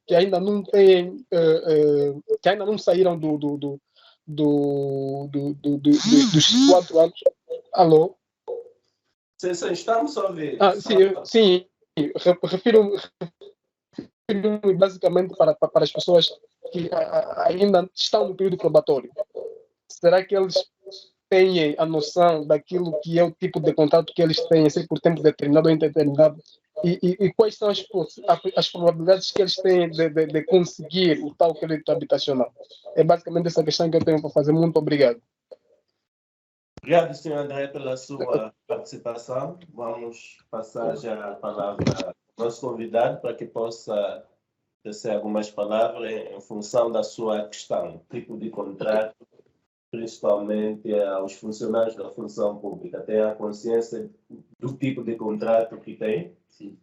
que ainda não têm, que ainda não saíram dos 4 anos. Alô? Sim, estamos a ouvir. Sim, refiro-me basicamente para as pessoas que ainda estão no período probatório? Será que eles têm a noção daquilo que é o tipo de contrato que eles têm, se por tempo determinado ou indeterminado? E quais são as probabilidades que eles têm de conseguir o tal crédito habitacional? É basicamente essa questão que eu tenho para fazer. Muito obrigado. Obrigado, Sr. André, pela sua participação. Vamos passar já a palavra ao nosso convidado para que possa tecer algumas palavras em função da sua questão, tipo de contrato, principalmente aos funcionários da função pública. Tem a consciência do tipo de contrato que tem? Sim.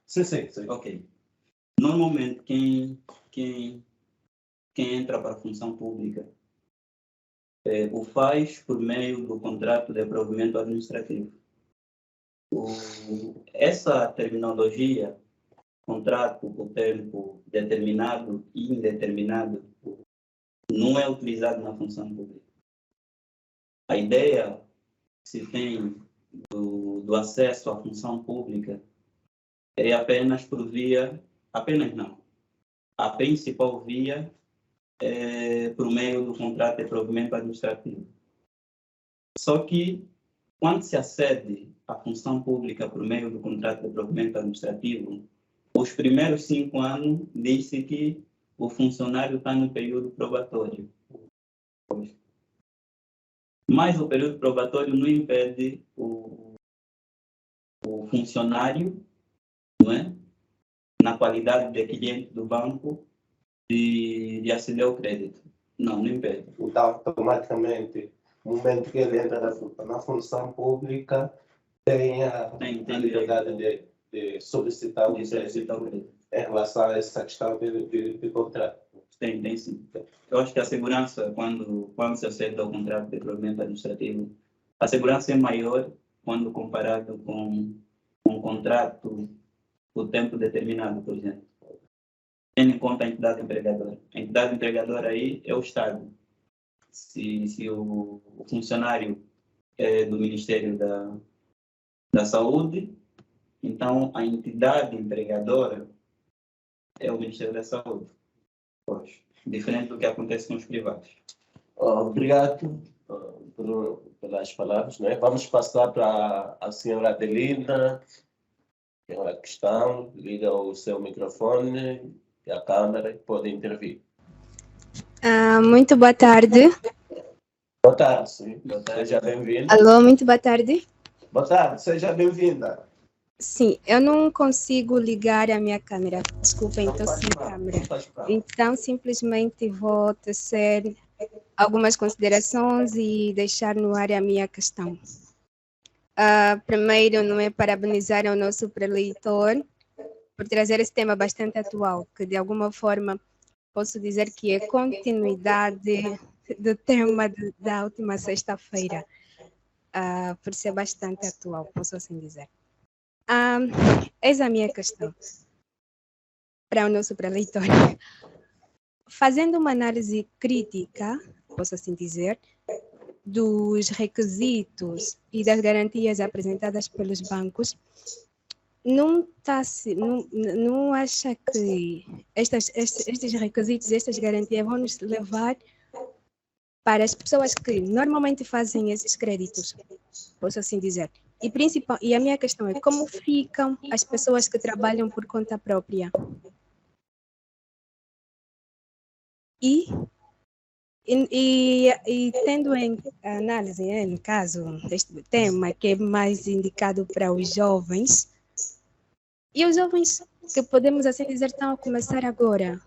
Sim. Ok. Normalmente, quem entra para a função pública o faz por meio do contrato de provimento administrativo. Essa terminologia, contrato por tempo determinado e indeterminado, não é utilizado na função pública. A ideia que se tem do acesso à função pública é apenas por via, apenas não, a principal via é por meio do contrato de provimento administrativo. Só que, quando se acede à função pública por meio do contrato de provimento administrativo, os primeiros 5 anos diz-se que o funcionário está no período probatório. Mas o período probatório não impede o funcionário, não é? Na qualidade de cliente do banco, de aceder ao crédito. Não impede. Então, automaticamente, no momento que ele entra na função pública, tem a liberdade de solicitar o crédito em relação a essa questão de contrato. Tem sim. Eu acho que a segurança, quando se acede ao contrato de provimento administrativo, a segurança é maior quando comparado com um contrato por tempo determinado, por exemplo. Tendo em conta a entidade empregadora. A entidade empregadora aí é o Estado. Se o funcionário é do Ministério da Saúde, então a entidade empregadora é o Ministério da Saúde. Diferente do que acontece com os privados. Obrigado pelas palavras. Né? Vamos passar para a senhora Adelina. Tem uma questão, liga o seu microfone e a câmera e pode intervir. Muito boa tarde. Boa tarde, sim. Boa tarde. Seja bem-vinda. Alô, muito boa tarde. Boa tarde, seja bem-vinda. Sim, eu não consigo ligar a minha câmera. Desculpem, estou sem câmera. Então, simplesmente vou tecer algumas considerações e deixar no ar a minha questão. Primeiro, não é parabenizar o nosso preleitor por trazer esse tema bastante atual, que de alguma forma posso dizer que é continuidade do tema da última sexta-feira, por ser bastante atual, posso assim dizer. Eis a minha questão para o nosso preleitor. Fazendo uma análise crítica, posso assim dizer, dos requisitos e das garantias apresentadas pelos bancos, não acha que estes requisitos, estas garantias vão nos levar para as pessoas que normalmente fazem esses créditos, posso assim dizer. E a minha questão é como ficam as pessoas que trabalham por conta própria? E tendo em análise, no caso, este tema que é mais indicado para os jovens, e os jovens que podemos assim dizer estão a começar agora,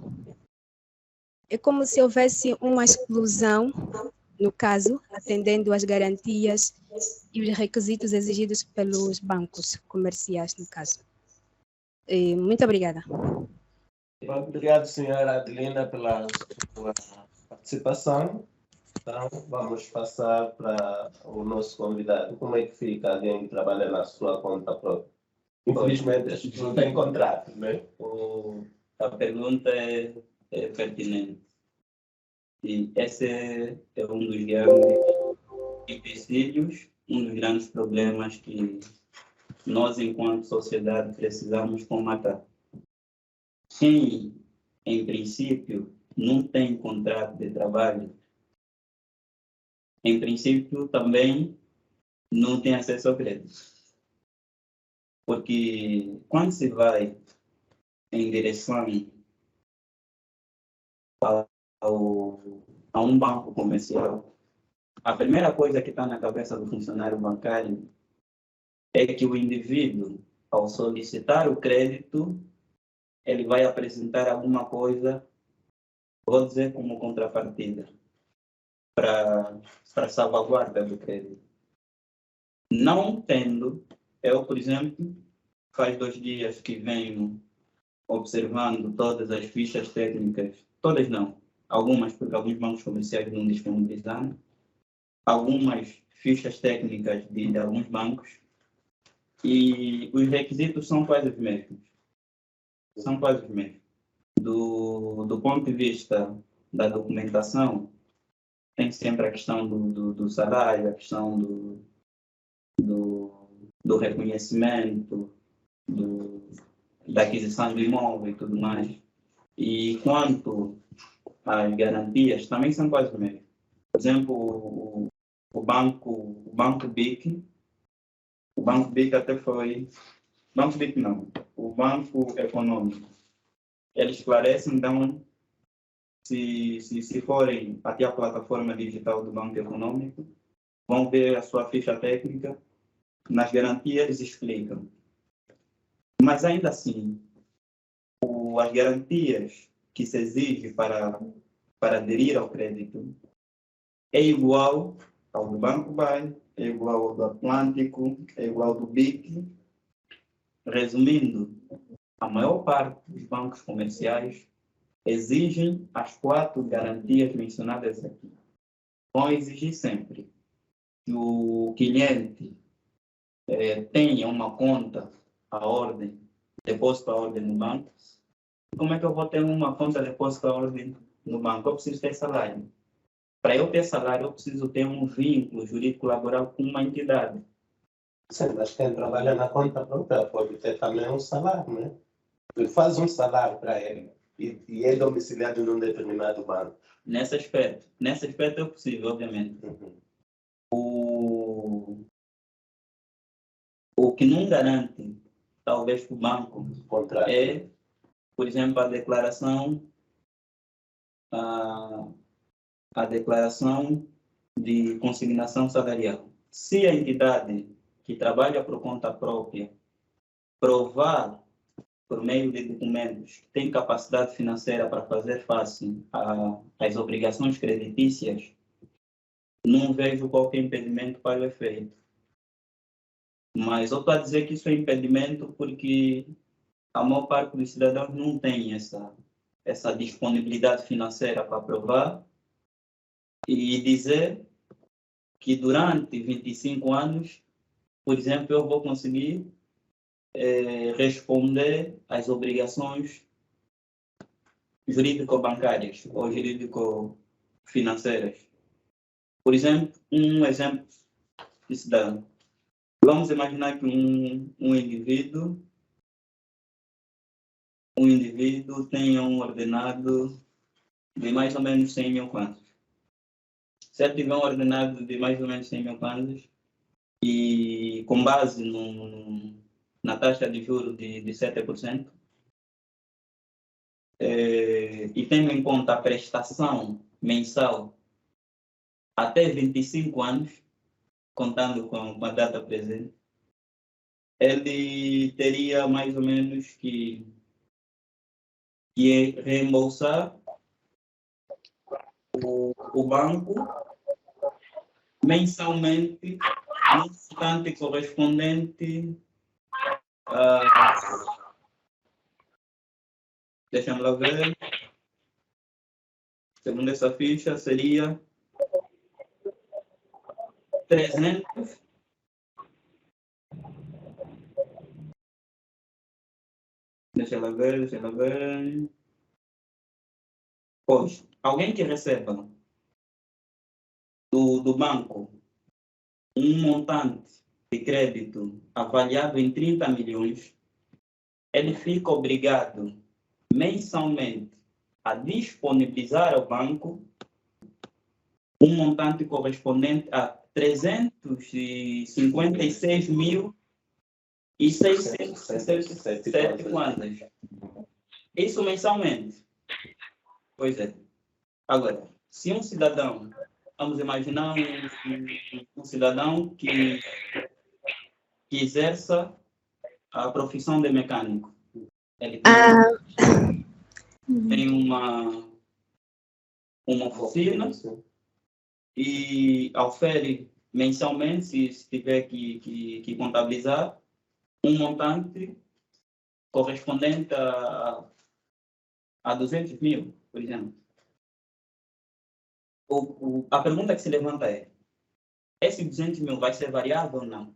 é como se houvesse uma exclusão, no caso, atendendo às garantias e os requisitos exigidos pelos bancos comerciais, no caso. Muito obrigada. Obrigado, senhora Adelina, pela sua participação. Então, vamos passar para o nosso convidado. Como é que fica alguém que trabalha na sua conta própria? Infelizmente, a gente não tem contrato, né? A pergunta é pertinente. E esse é um dos grandes empecilhos, um dos grandes problemas que nós, enquanto sociedade, precisamos combater. Quem, em princípio, não tem contrato de trabalho, em princípio, também não tem acesso ao crédito. Porque quando se vai em direção a um banco comercial, a primeira coisa que está na cabeça do funcionário bancário é que o indivíduo, ao solicitar o crédito, ele vai apresentar alguma coisa, vou dizer como contrapartida, para salvaguarda do crédito. Não tendo, eu, por exemplo, faz 2 dias que venho observando todas as fichas técnicas, todas não, algumas, porque alguns bancos comerciais não disponibilizaram, algumas fichas técnicas de alguns bancos, e os requisitos são quase os mesmos. São quase os mesmos. Do ponto de vista da documentação, tem sempre a questão do salário, a questão do reconhecimento, da aquisição do imóvel e tudo mais. E quanto às garantias, também são quase os mesmos. Por exemplo, o Banco BIC até foi... Banco BIC não, o Banco Econômico. Eles esclarecem, então, se forem até a plataforma digital do Banco Econômico, vão ver a sua ficha técnica, nas garantias eles explicam. Mas ainda assim, as garantias que se exige para aderir ao crédito é igual ao do Banco BAE, é igual ao do Atlântico, é igual ao do BIC. Resumindo, a maior parte dos bancos comerciais exigem as 4 garantias mencionadas aqui. Vão exigir sempre que o cliente tenha uma conta à ordem, depósito à ordem no banco. Como é que eu vou ter uma conta de depósito à ordem no banco? Eu preciso ter salário. Para eu ter salário, eu preciso ter um vínculo jurídico laboral com uma entidade. Sim, mas quem trabalha na conta própria pode ter também um salário, né? Tu faz um salário para ele e é domiciliado num determinado banco. Nesse aspecto é possível, obviamente. O que não garante, talvez, para o banco, é, por exemplo, a declaração de consignação salarial. Se a entidade que trabalha por conta própria provar, por meio de documentos, que tem capacidade financeira para fazer face às obrigações creditícias, não vejo qualquer impedimento para o efeito. Mas eu estou a dizer que isso é impedimento porque a maior parte dos cidadãos não tem essa disponibilidade financeira para provar e dizer que durante 25 anos, por exemplo, eu vou conseguir responder às obrigações jurídico-bancárias ou jurídico-financeiras. Por exemplo, um exemplo que se dá. Vamos imaginar que um indivíduo tenha um ordenado de mais ou menos 100 mil kwanzas. Se ele tiver um ordenado de mais ou menos 100 mil kwanzas e com base na taxa de juros de 7%, e tendo em conta a prestação mensal até 25 anos, contando com a data presente, ele teria mais ou menos que reembolsar o banco mensalmente no montante correspondente deixa-me lá ver, segundo essa ficha seria 300. Deixa ela ver. Pois, alguém que receba do banco um montante de crédito avaliado em 30 milhões, ele fica obrigado mensalmente a disponibilizar ao banco um montante correspondente a 356.607 kwanzas. Isso mensalmente. Pois é. Agora, se um cidadão, vamos imaginar um cidadão que exerça a profissão de mecânico. Ele tem uma oficina e ofere mensalmente, se tiver que contabilizar, um montante correspondente a 200 mil, por exemplo. A pergunta que se levanta é: esse 200 mil vai ser variável ou não?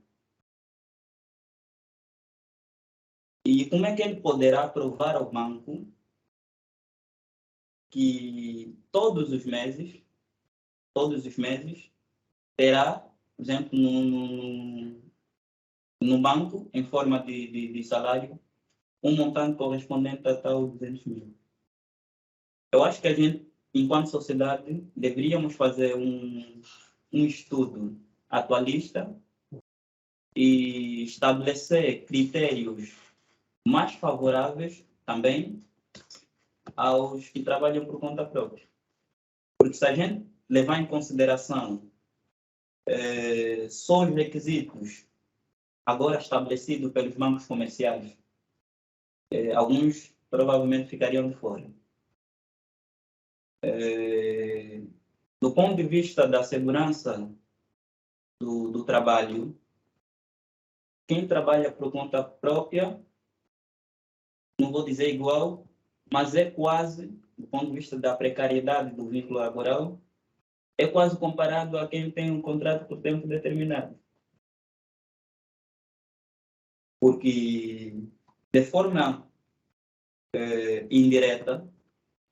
E como é que ele poderá provar ao banco que todos os meses, terá, por exemplo, no banco, em forma de salário, um montante correspondente a tal 200 mil? Eu acho que a gente, enquanto sociedade, deveríamos fazer um estudo atualista e estabelecer critérios mais favoráveis também aos que trabalham por conta própria. Porque se a gente levar em consideração só os requisitos agora estabelecidos pelos bancos comerciais, alguns provavelmente ficariam de fora. Do ponto de vista da segurança do trabalho, quem trabalha por conta própria, não vou dizer igual, mas é quase, do ponto de vista da precariedade do vínculo laboral, é quase comparado a quem tem um contrato por tempo determinado. Porque, de forma indireta,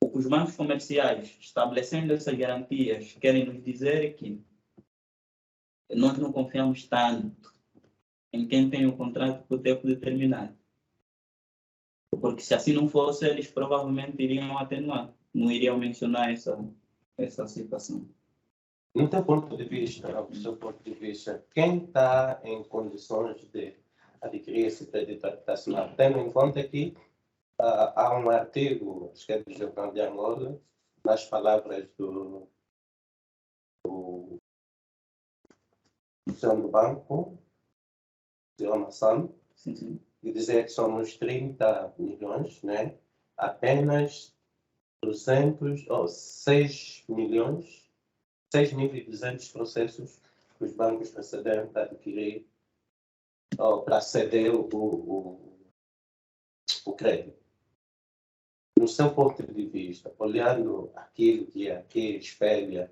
o que os bancos comerciais, estabelecendo essas garantias, querem nos dizer é que nós não confiamos tanto em quem tem um contrato por tempo determinado. Porque se assim não fosse, eles provavelmente iriam atenuar, não iriam mencionar essa situação. No teu ponto de vista, do seu ponto de vista, quem está em condições de adquirir esse crédito habitacional, tendo em conta que há um artigo, acho que é do Jornal de Angola, nas palavras do dono do banco, de Omassam, e dizer que somos 30 milhões, né? Apenas 6 milhões, 6.200 processos que os bancos procederam para adquirir, ou para ceder o crédito. No seu ponto de vista, olhando aquilo que aqui espelha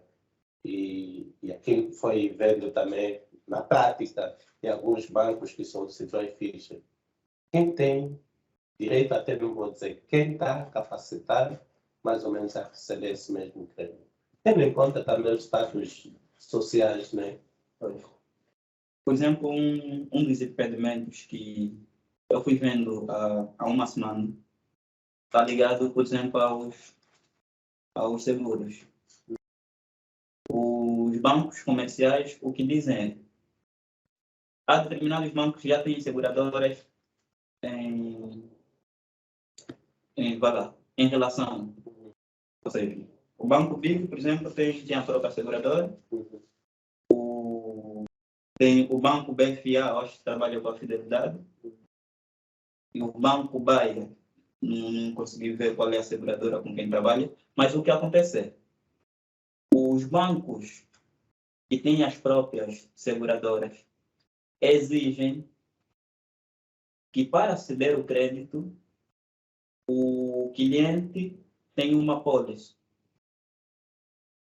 e aquilo que foi vendo também na prática em alguns bancos que solicitou em ficha, quem tem direito, até não vou dizer, quem está capacitado mais ou menos a receber esse mesmo crédito? Tendo em conta também os status sociais, né? Por exemplo, um dos impedimentos que eu fui vendo há uma semana está ligado, por exemplo, aos seguros. Os bancos comerciais, o que dizem é: há determinados bancos que já têm seguradoras em relação. Ou seja, o Banco BIC, por exemplo, tem a própria seguradora. Tem o Banco BFA, acho que trabalha com a Fidelidade. E o Banco Baia, não consegui ver qual é a seguradora com quem trabalha. Mas o que acontece é: os bancos que têm as próprias seguradoras exigem que, para ceder o crédito, o cliente tenha uma pólice.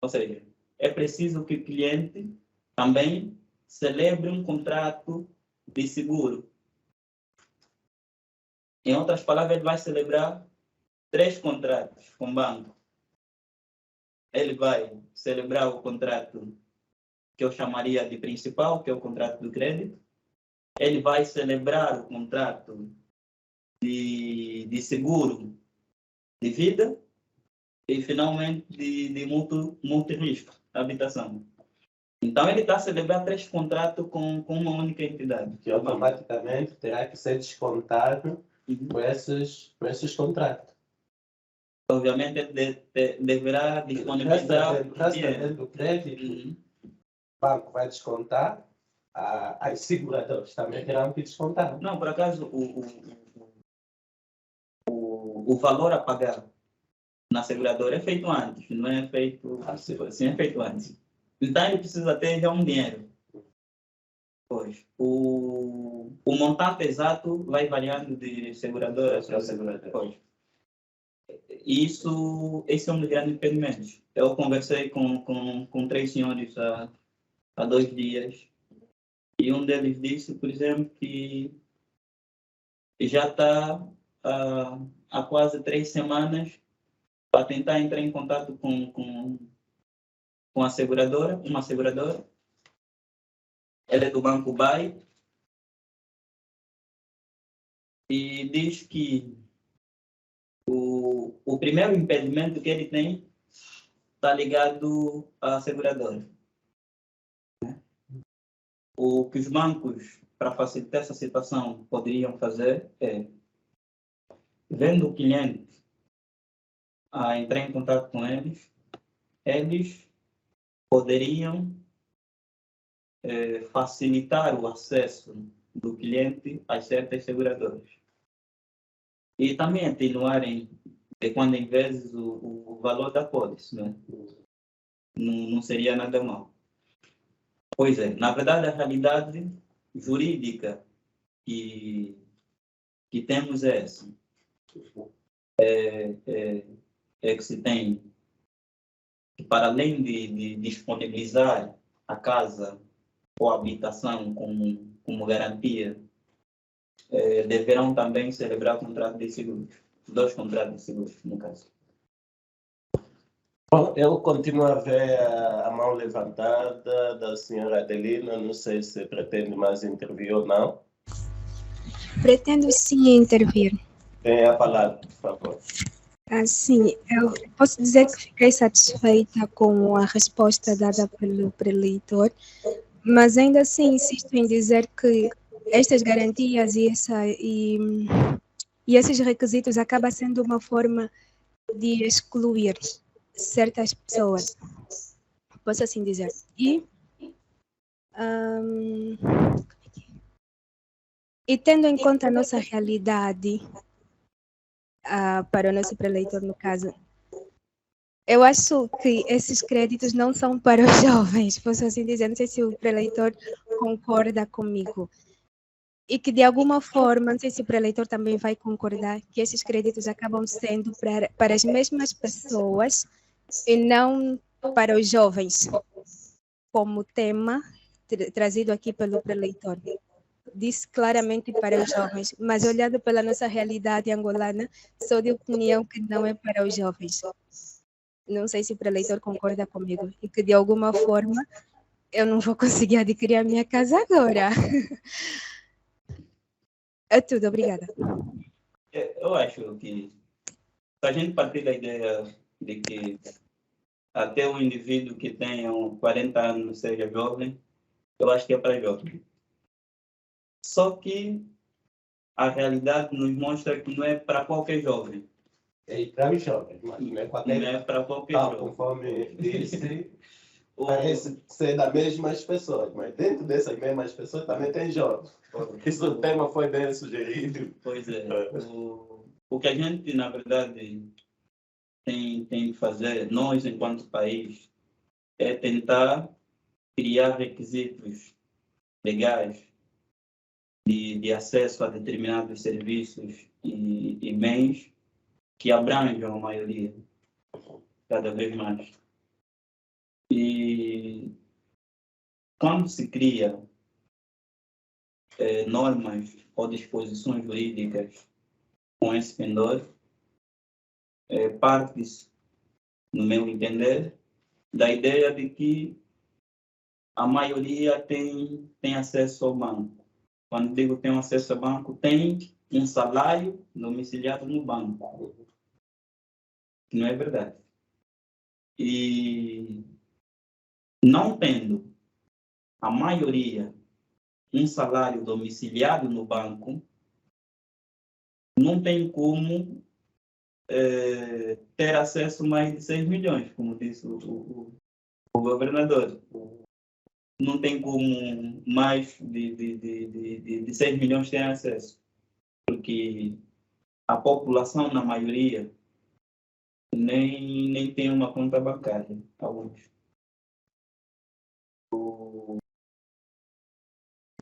Ou seja, é preciso que o cliente também celebre um contrato de seguro. Em outras palavras, ele vai celebrar 3 contratos com o banco. Ele vai celebrar o contrato que eu chamaria de principal, que é o contrato do crédito. ele vai celebrar o contrato de seguro de vida e, finalmente, de multi-risco, habitação. Então, ele está a celebrar 3 contratos com uma única entidade. Que automaticamente terá que ser descontado por esses contratos. Obviamente, ele deverá disponibilizar Resta do crédito, o banco vai descontar, as seguradoras também terão que descontar. Não, por acaso, o valor a pagar na seguradora é feito antes, não é feito assim, é feito antes. Então, ele precisa ter já um dinheiro. Pois, o montante exato vai variando de seguradora para seguradora. Pois. Esse é um dos grandes impedimentos. Eu conversei com 3 senhores há 2 dias e um deles disse, por exemplo, que já está há quase 3 semanas para tentar entrar em contato com a seguradora, uma seguradora. Ela é do Banco BAE e diz que o primeiro impedimento que ele tem está ligado à seguradora. O que os bancos, para facilitar essa situação, poderiam fazer é, vendo o cliente a entrar em contato com eles poderiam facilitar o acesso do cliente a certas seguradoras. E também atenuarem, de quando em vez, o valor da pólice, né? Não seria nada mal. Pois é, na verdade, a realidade jurídica que temos é essa. É que se tem que, para além de disponibilizar a casa ou a habitação como garantia, deverão também celebrar contrato de seguros. 2 contratos de seguros, no caso. Bom, eu continuo a ver a mão levantada da senhora Adelina. Não sei se pretende mais intervir ou não. Pretendo sim intervir. Tem a palavra, por favor. Sim, eu posso dizer que fiquei satisfeita com a resposta dada pelo preleitor, mas ainda assim insisto em dizer que estas garantias e esses requisitos acabam sendo uma forma de excluir certas pessoas, posso assim dizer. E tendo em conta a nossa realidade, para o nosso preleitor, no caso, eu acho que esses créditos não são para os jovens, posso assim dizer, não sei se o preleitor concorda comigo. E que, de alguma forma, não sei se o preleitor também vai concordar, que esses créditos acabam sendo para as mesmas pessoas e não para os jovens, como tema trazido aqui pelo preleitor. Disse claramente para os jovens, mas olhando pela nossa realidade angolana, sou de opinião que não é para os jovens. Não sei se o preleitor concorda comigo e que, de alguma forma, eu não vou conseguir adquirir a minha casa agora. É tudo, obrigada. Eu acho que, se a gente partir da ideia de que até um indivíduo que tenha 40 anos seja jovem, eu acho que é para jovem. Só que a realidade nos mostra que não é para qualquer jovem. É para os jovens, mas não é qualquer Não é para qualquer jovem. Conforme disse, parece ser das mesmas pessoas, mas dentro dessas mesmas pessoas também tem jovens. Isso o tema foi bem sugerido. Pois é. O que a gente, na verdade, tem que fazer, nós, enquanto país, é tentar criar requisitos legais de acesso a determinados serviços e bens que abranjam a maioria, cada vez mais. E quando se cria normas ou disposições jurídicas com esse pendor, parte-se, no meu entender, da ideia de que a maioria tem acesso ao banco, quando digo tem acesso a banco, tem um salário domiciliado no banco. Não é verdade. E não tendo a maioria um salário domiciliado no banco, não tem como ter acesso a mais de 6 milhões, como disse o governador. Não tem como mais de 6 milhões ter acesso, porque a população, na maioria, nem tem uma conta bancária, alguns.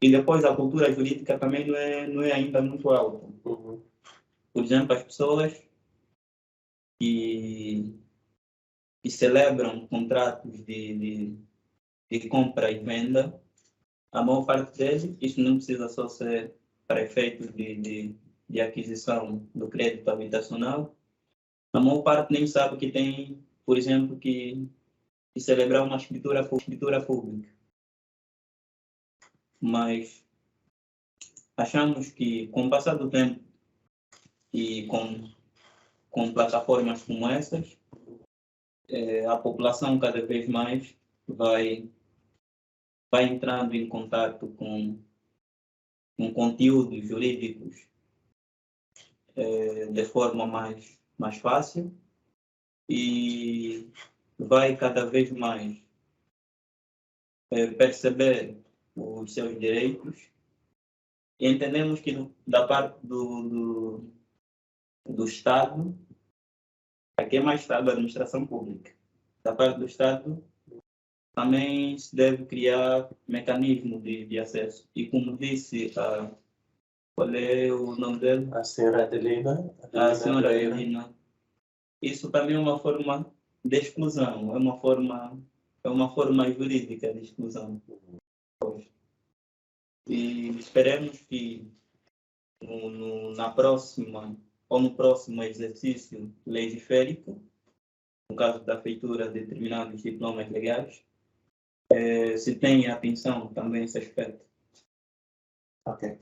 E depois a cultura jurídica também não é ainda muito alta. Por exemplo, as pessoas que celebram contratos de compra e venda, a maior parte deles, isso não precisa só ser para efeitos de aquisição do crédito habitacional, a maior parte nem sabe que tem, por exemplo, que celebrar uma escritura pública. Mas achamos que, com o passar do tempo e com plataformas como essas, a população cada vez mais vai entrando em contato com conteúdos jurídicos de forma mais fácil e vai cada vez mais perceber os seus direitos. E entendemos que da parte do Estado, aqui é mais Estado, a administração pública, da parte do Estado também se deve criar mecanismo de acesso. E como disse, qual é o nome dele? A senhora Adelina. A senhora Adelina. Isso também é uma forma de exclusão, é uma forma jurídica de exclusão. E esperemos que na próxima ou no próximo exercício legislativo, no caso da feitura de determinados diplomas legais, se tenha atenção também a esse aspecto. Ok.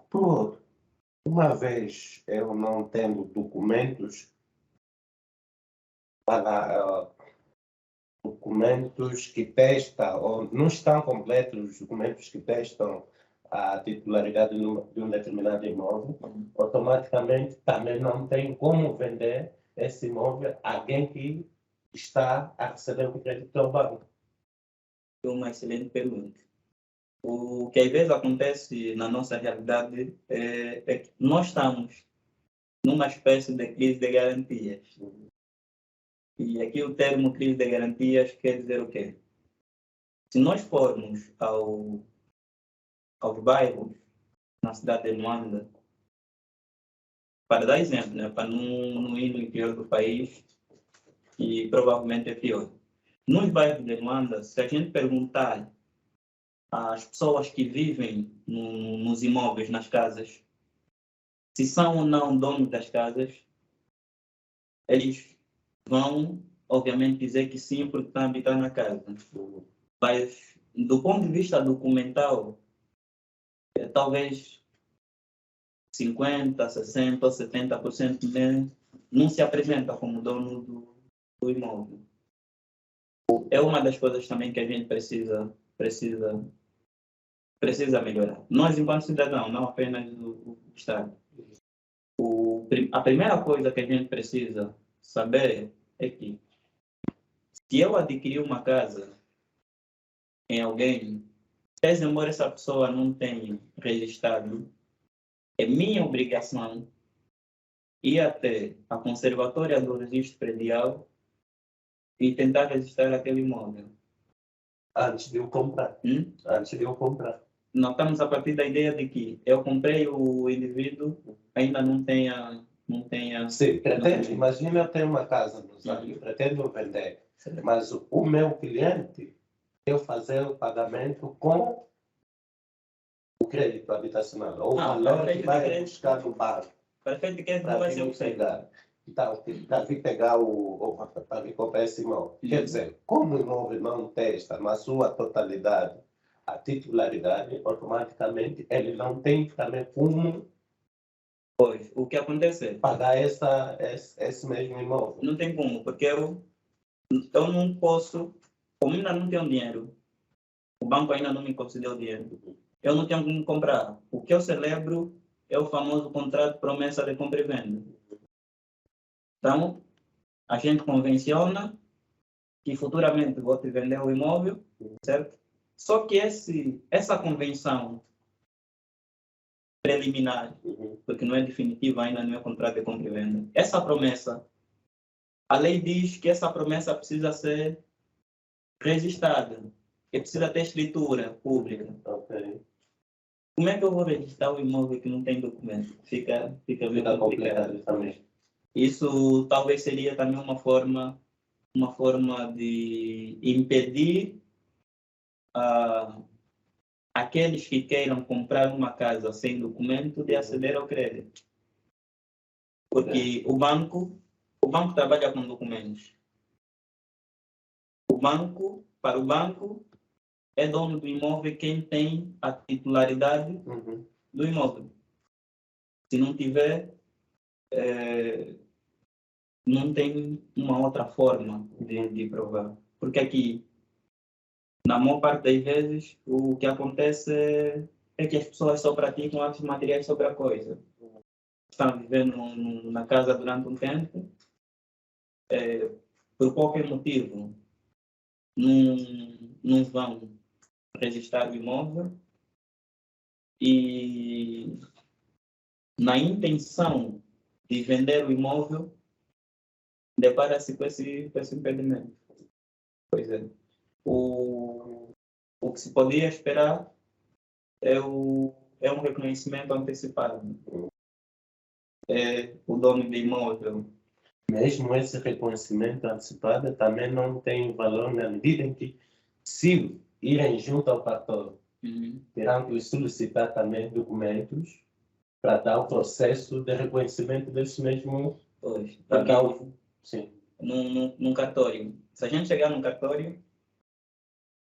Por outro, uma vez eu não tendo documentos documentos que testam, ou não estão completos os documentos que testam a titularidade de um determinado imóvel, automaticamente também não tem como vender esse imóvel a alguém que está a receber o crédito ao banco. Uma excelente pergunta. O que às vezes acontece na nossa realidade é que nós estamos numa espécie de crise de garantias. E aqui o termo crise de garantias quer dizer o quê? Se nós formos aos bairros na cidade de Luanda, para dar exemplo, né, para não ir no interior do país, e provavelmente é pior. Nos bairros de Luanda, se a gente perguntar às pessoas que vivem nos imóveis, nas casas, se são ou não donos das casas, eles vão, obviamente, dizer que sim, porque estão a habitar na casa. Mas, do ponto de vista documental, talvez 50%, 60% ou 70% não se apresenta como dono do imóvel. É uma das coisas também que a gente precisa melhorar. Nós, enquanto cidadãos, não apenas o Estado. A primeira coisa que a gente precisa saber é que, se eu adquirir uma casa em alguém, pese embora essa pessoa não tenha registrado, é minha obrigação ir até a conservatória do registro predial e tentar registrar aquele imóvel. Antes de eu comprar. Antes de eu comprar. Nós estamos a partir da ideia de que eu comprei, o indivíduo ainda não tenha... Sim, pretendo. Imagina eu tenho uma casa no Zambia, pretendo vender, mas o meu cliente, eu fazer o pagamento com o crédito habitacional, ou o valor que vai buscar no banco. Perfeito de crédito vai ser o pegar. Então, para vir pegar para vir comprar esse imóvel. Quer dizer, como o imóvel não testa na sua totalidade a titularidade, automaticamente ele não tem também como Pois, o que acontece? Pagar esse mesmo imóvel. Não tem como, porque eu não posso, como ainda não tenho dinheiro, o banco ainda não me concedeu dinheiro, eu não tenho como comprar. O que eu celebro é o famoso contrato de promessa de compra e venda. Então, a gente convenciona que futuramente vou te vender o imóvel, certo? Só que essa convenção preliminar, porque não é definitiva ainda, não é contrato de compra e venda. Essa promessa, a lei diz que essa promessa precisa ser registrada e precisa ter escritura pública. Okay. Como é que eu vou registrar o imóvel que não tem documento? Fica meio complicado também. Isso talvez seria também uma forma de impedir aqueles que queiram comprar uma casa sem documento de aceder ao crédito. Porque o banco trabalha com documentos. Para o banco, é dono do imóvel quem tem a titularidade do imóvel. Se não tiver, não tem uma outra forma de provar. Porque aqui, na maior parte das vezes, o que acontece é que as pessoas só praticam atos materiais sobre a coisa. Estão vivendo na casa durante um tempo, por qualquer motivo, não vão registrar o imóvel e, na intenção de vender o imóvel, depara-se com esse impedimento. Pois é. O que se podia esperar é um reconhecimento antecipado. O dono do imóvel. Mesmo esse reconhecimento antecipado também não tem valor na medida em que, se irem junto ao cartório, terão que solicitar também documentos para dar o processo de reconhecimento desse mesmo. Pois, sim. Num cartório. Se a gente chegar num cartório,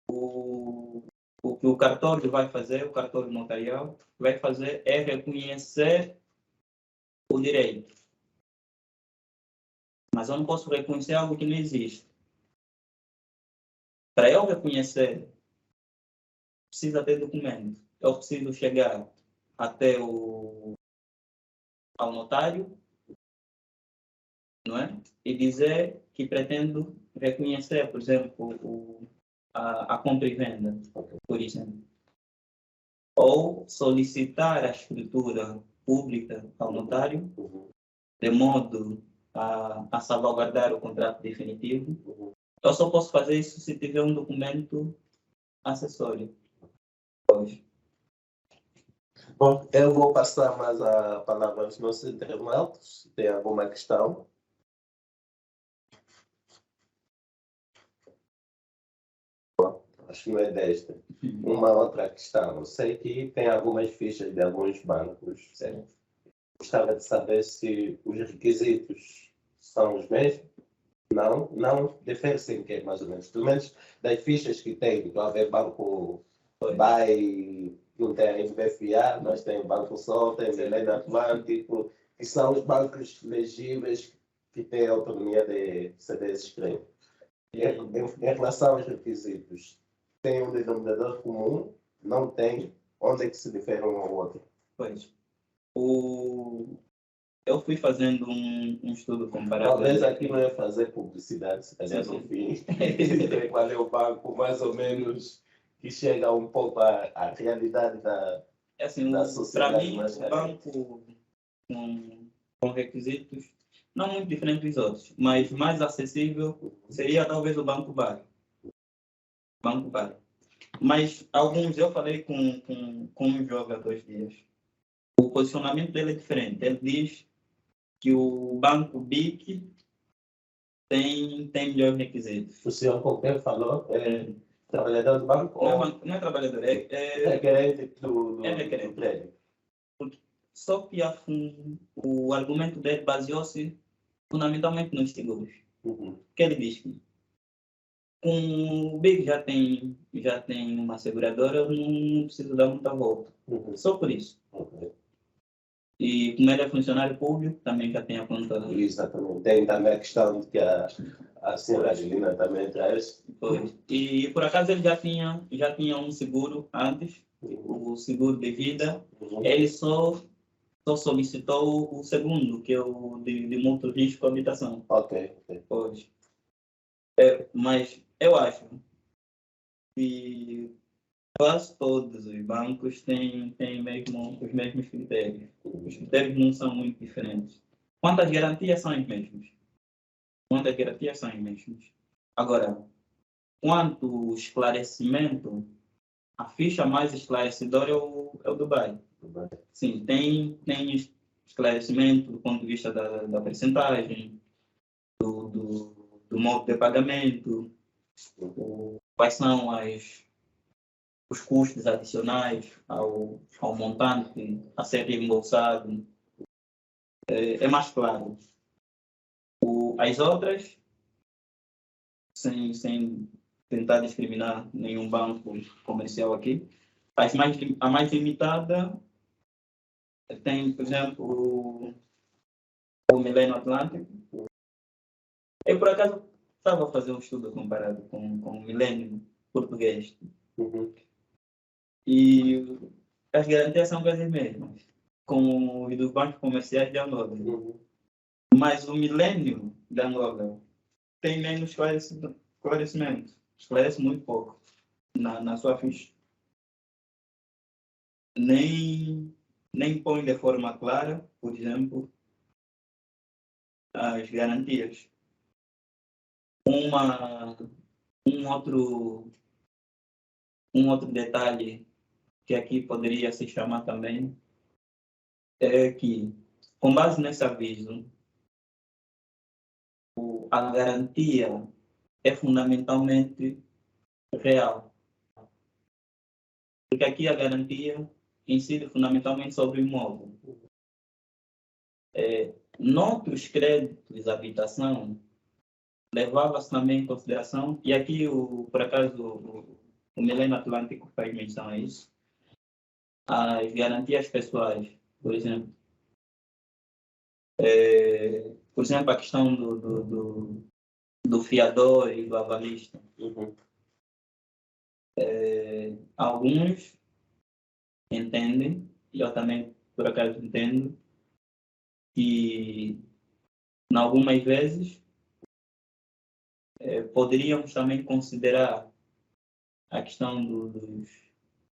o que o cartório vai fazer, o cartório notarial, vai fazer é reconhecer o direito. Mas eu não posso reconhecer algo que não existe. Para eu reconhecer, precisa ter documento. Eu preciso chegar até ao notário, não é? E dizer que pretendo reconhecer, por exemplo, a compra e venda, por exemplo. Ou solicitar a escritura pública ao notário, de modo a salvaguardar o contrato definitivo. Eu só posso fazer isso se tiver um documento acessório. Bom, eu vou passar mais a palavra aos nossos internautas, se tem alguma questão. Bom, acho que não é desta. Uma outra questão. Eu sei que tem algumas fichas de alguns bancos, certo? Gostava de saber se os requisitos são os mesmos. Não diferem em que, mais ou menos. Pelo menos das fichas que tem, do haver banco vai, não tem a FBFA, mas tem o Banco Sol, tem o Milênio Atlântico, que são os bancos legíveis que têm a autonomia de ceder esses créditos. Em relação aos requisitos, tem um denominador comum? Não tem? Onde é que se difere um ao outro? Pois. Eu fui fazendo um estudo comparado. Talvez aqui não é fazer publicidade, se calhar no fim. Dizer qual é o banco, mais ou menos, que chega um pouco à realidade da sociedade. Para mim, o banco com requisitos não muito diferente dos outros, mas mais acessível seria talvez o Banco Bar. Mas alguns, eu falei com um jovem há 2 dias. O posicionamento dele é diferente. Ele diz que o Banco BIC tem melhores requisitos. O senhor com quem falou é trabalhador do banco? Não é trabalhador, é requerente do crédito. Só que o argumento dele baseou-se fundamentalmente nos seguros. Que ele diz que Com o Big já tem uma seguradora, eu não preciso dar muita volta. Só por isso. E como ele é funcionário público, também já tem a conta. Exatamente. Tem também a questão de que a senhora Angelina também traz. Pois. E por acaso ele já tinha um seguro antes, o seguro de vida. Ele só solicitou o segundo, que é o de mútuo risco habitação. Ok. Pois. Mas eu acho que quase todos os bancos têm mesmo os mesmos critérios. Os critérios não são muito diferentes. Quantas garantias são as mesmas? Agora, quanto esclarecimento, a ficha mais esclarecedora é o Dubai. Sim, tem esclarecimento do ponto de vista da percentagem, do modo de pagamento, quais são os custos adicionais ao montante a ser reembolsado. É mais claro. As outras, sem tentar discriminar nenhum banco comercial aqui, a mais limitada tem, por exemplo, o Millennium Atlântico. Eu, por acaso, estava a fazer um estudo comparado com o Millennium português. E as garantias são quase as mesmas, com os dos bancos comerciais de Angola. Mas o Millennium de Angola tem menos esclarecimento. Esclarece muito pouco na sua ficha. Nem põe de forma clara, por exemplo, as garantias. Um outro detalhe que aqui poderia se chamar também é que, com base nesse aviso, a garantia é fundamentalmente real. Porque aqui a garantia incide fundamentalmente sobre o imóvel. Noutros créditos de habitação, levava-se também em consideração, e aqui, por acaso, o Millennium Atlântico faz menção a isso, as garantias pessoais, por exemplo. Por exemplo, a questão do fiador e do avalista. Alguns entendem, e eu também, por acaso, entendo, que, em algumas vezes, poderíamos também considerar a questão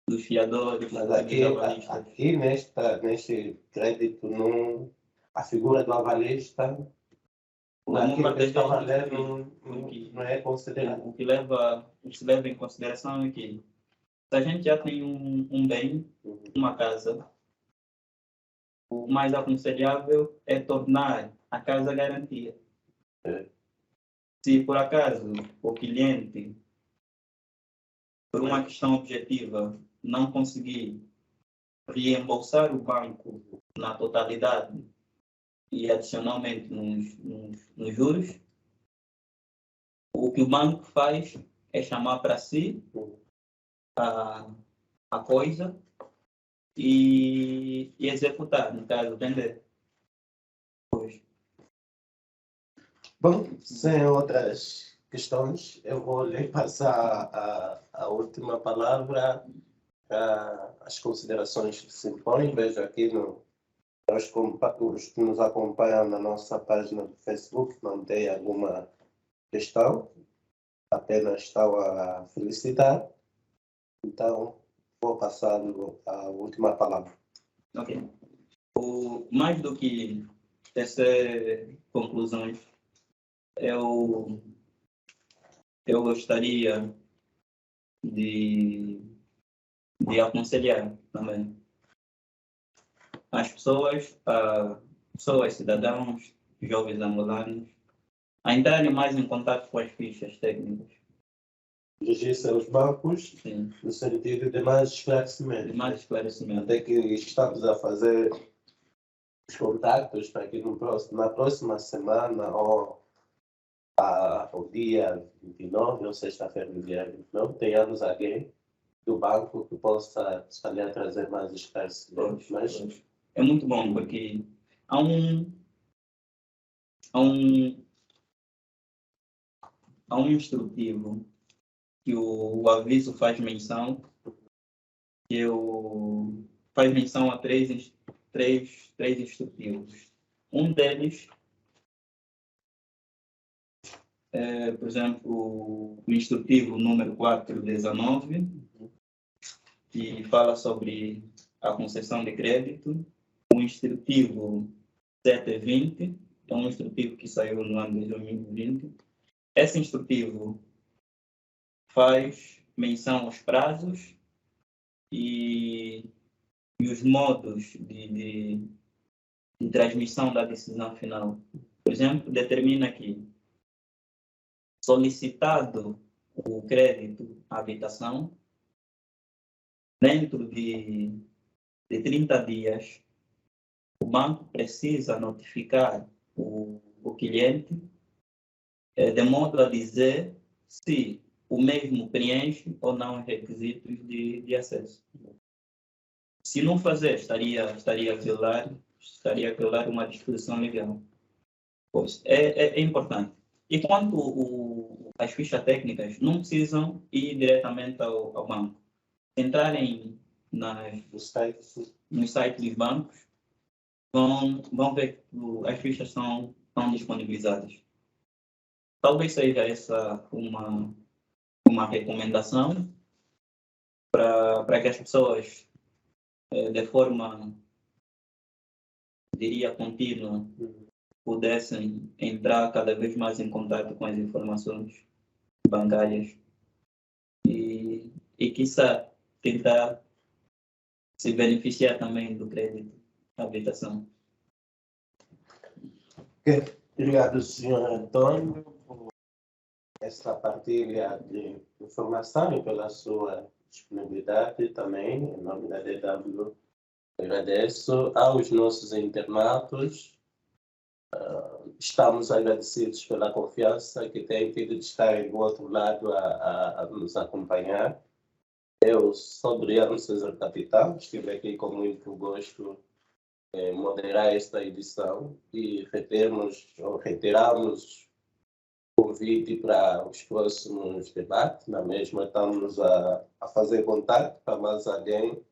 dos fiadores. Mas aqui neste crédito, a figura do avalista, aquilo que está a valer não é considerado. O que se leva em consideração é que, se a gente já tem um bem, uma casa, o mais aconselhável é tornar a casa garantia. Se por acaso o cliente, por uma questão objetiva, não conseguir reembolsar o banco na totalidade e adicionalmente nos juros, o que o banco faz é chamar para si a coisa e executar, no caso, vender. Bom, sem outras questões, eu vou lhe passar a última palavra para as considerações que se impõem. Vejo aqui os que nos acompanham na nossa página do Facebook não tem alguma questão, apenas estão a felicitar. Então, vou passar a última palavra. Ok. Mais do que tecer conclusões, eu gostaria de aconselhar também as pessoas, cidadãos, jovens angolanos, a entrarem mais em contato com as fichas técnicas. Dirigir-se aos bancos, Sim. No sentido de mais esclarecimento. Até que estamos a fazer os contactos para que na próxima semana ou ao dia 29, ou sexta-feira do dia 29, tenhamos alguém do banco que possa, se calhar, trazer mais esclarecimentos. Mas é muito bom, porque há um instrutivo que o aviso faz menção, faz menção a três instrutivos. Um deles é, por exemplo, o instrutivo número 419, que fala sobre a concessão de crédito. O instrutivo 720, é um instrutivo que saiu no ano de 2020. Esse instrutivo faz menção aos prazos e os modos de transmissão da decisão final. Por exemplo, determina que, solicitado o crédito à habitação, dentro de 30 dias, o banco precisa notificar o cliente de modo a dizer se o mesmo preenche ou não os requisitos de acesso. Se não fazer, estaria a violar uma disposição legal. Pois é importante. E quanto às fichas técnicas, não precisam ir diretamente ao banco. Entrarem nos sites dos bancos, vão ver que as fichas estão disponibilizadas. Talvez seja essa uma recomendação para que as pessoas, de forma, diria, contínua, pudessem entrar cada vez mais em contato com as informações bancárias e quiçá, tentar se beneficiar também do crédito à habitação. Obrigado, Sr. Antônio, por essa partilha de informação e pela sua disponibilidade também. Em nome da DW, agradeço aos nossos internautas. Estamos agradecidos pela confiança que têm tido de estar do outro lado a nos acompanhar. Eu sou Adriano César Capitão, estive aqui com muito gosto moderar esta edição e reiteramos o convite para os próximos debates. Na mesma, estamos a fazer contato para mais alguém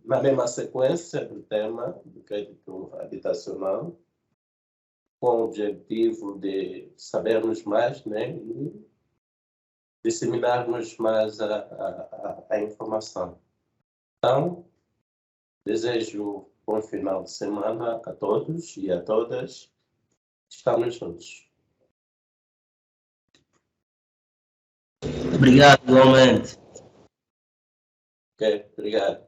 na mesma sequência do tema do crédito habitacional, com o objetivo de sabermos mais, né, e disseminarmos mais a informação. Então, desejo bom final de semana a todos e a todas. Estamos juntos. Obrigado, igualmente. Ok, obrigado.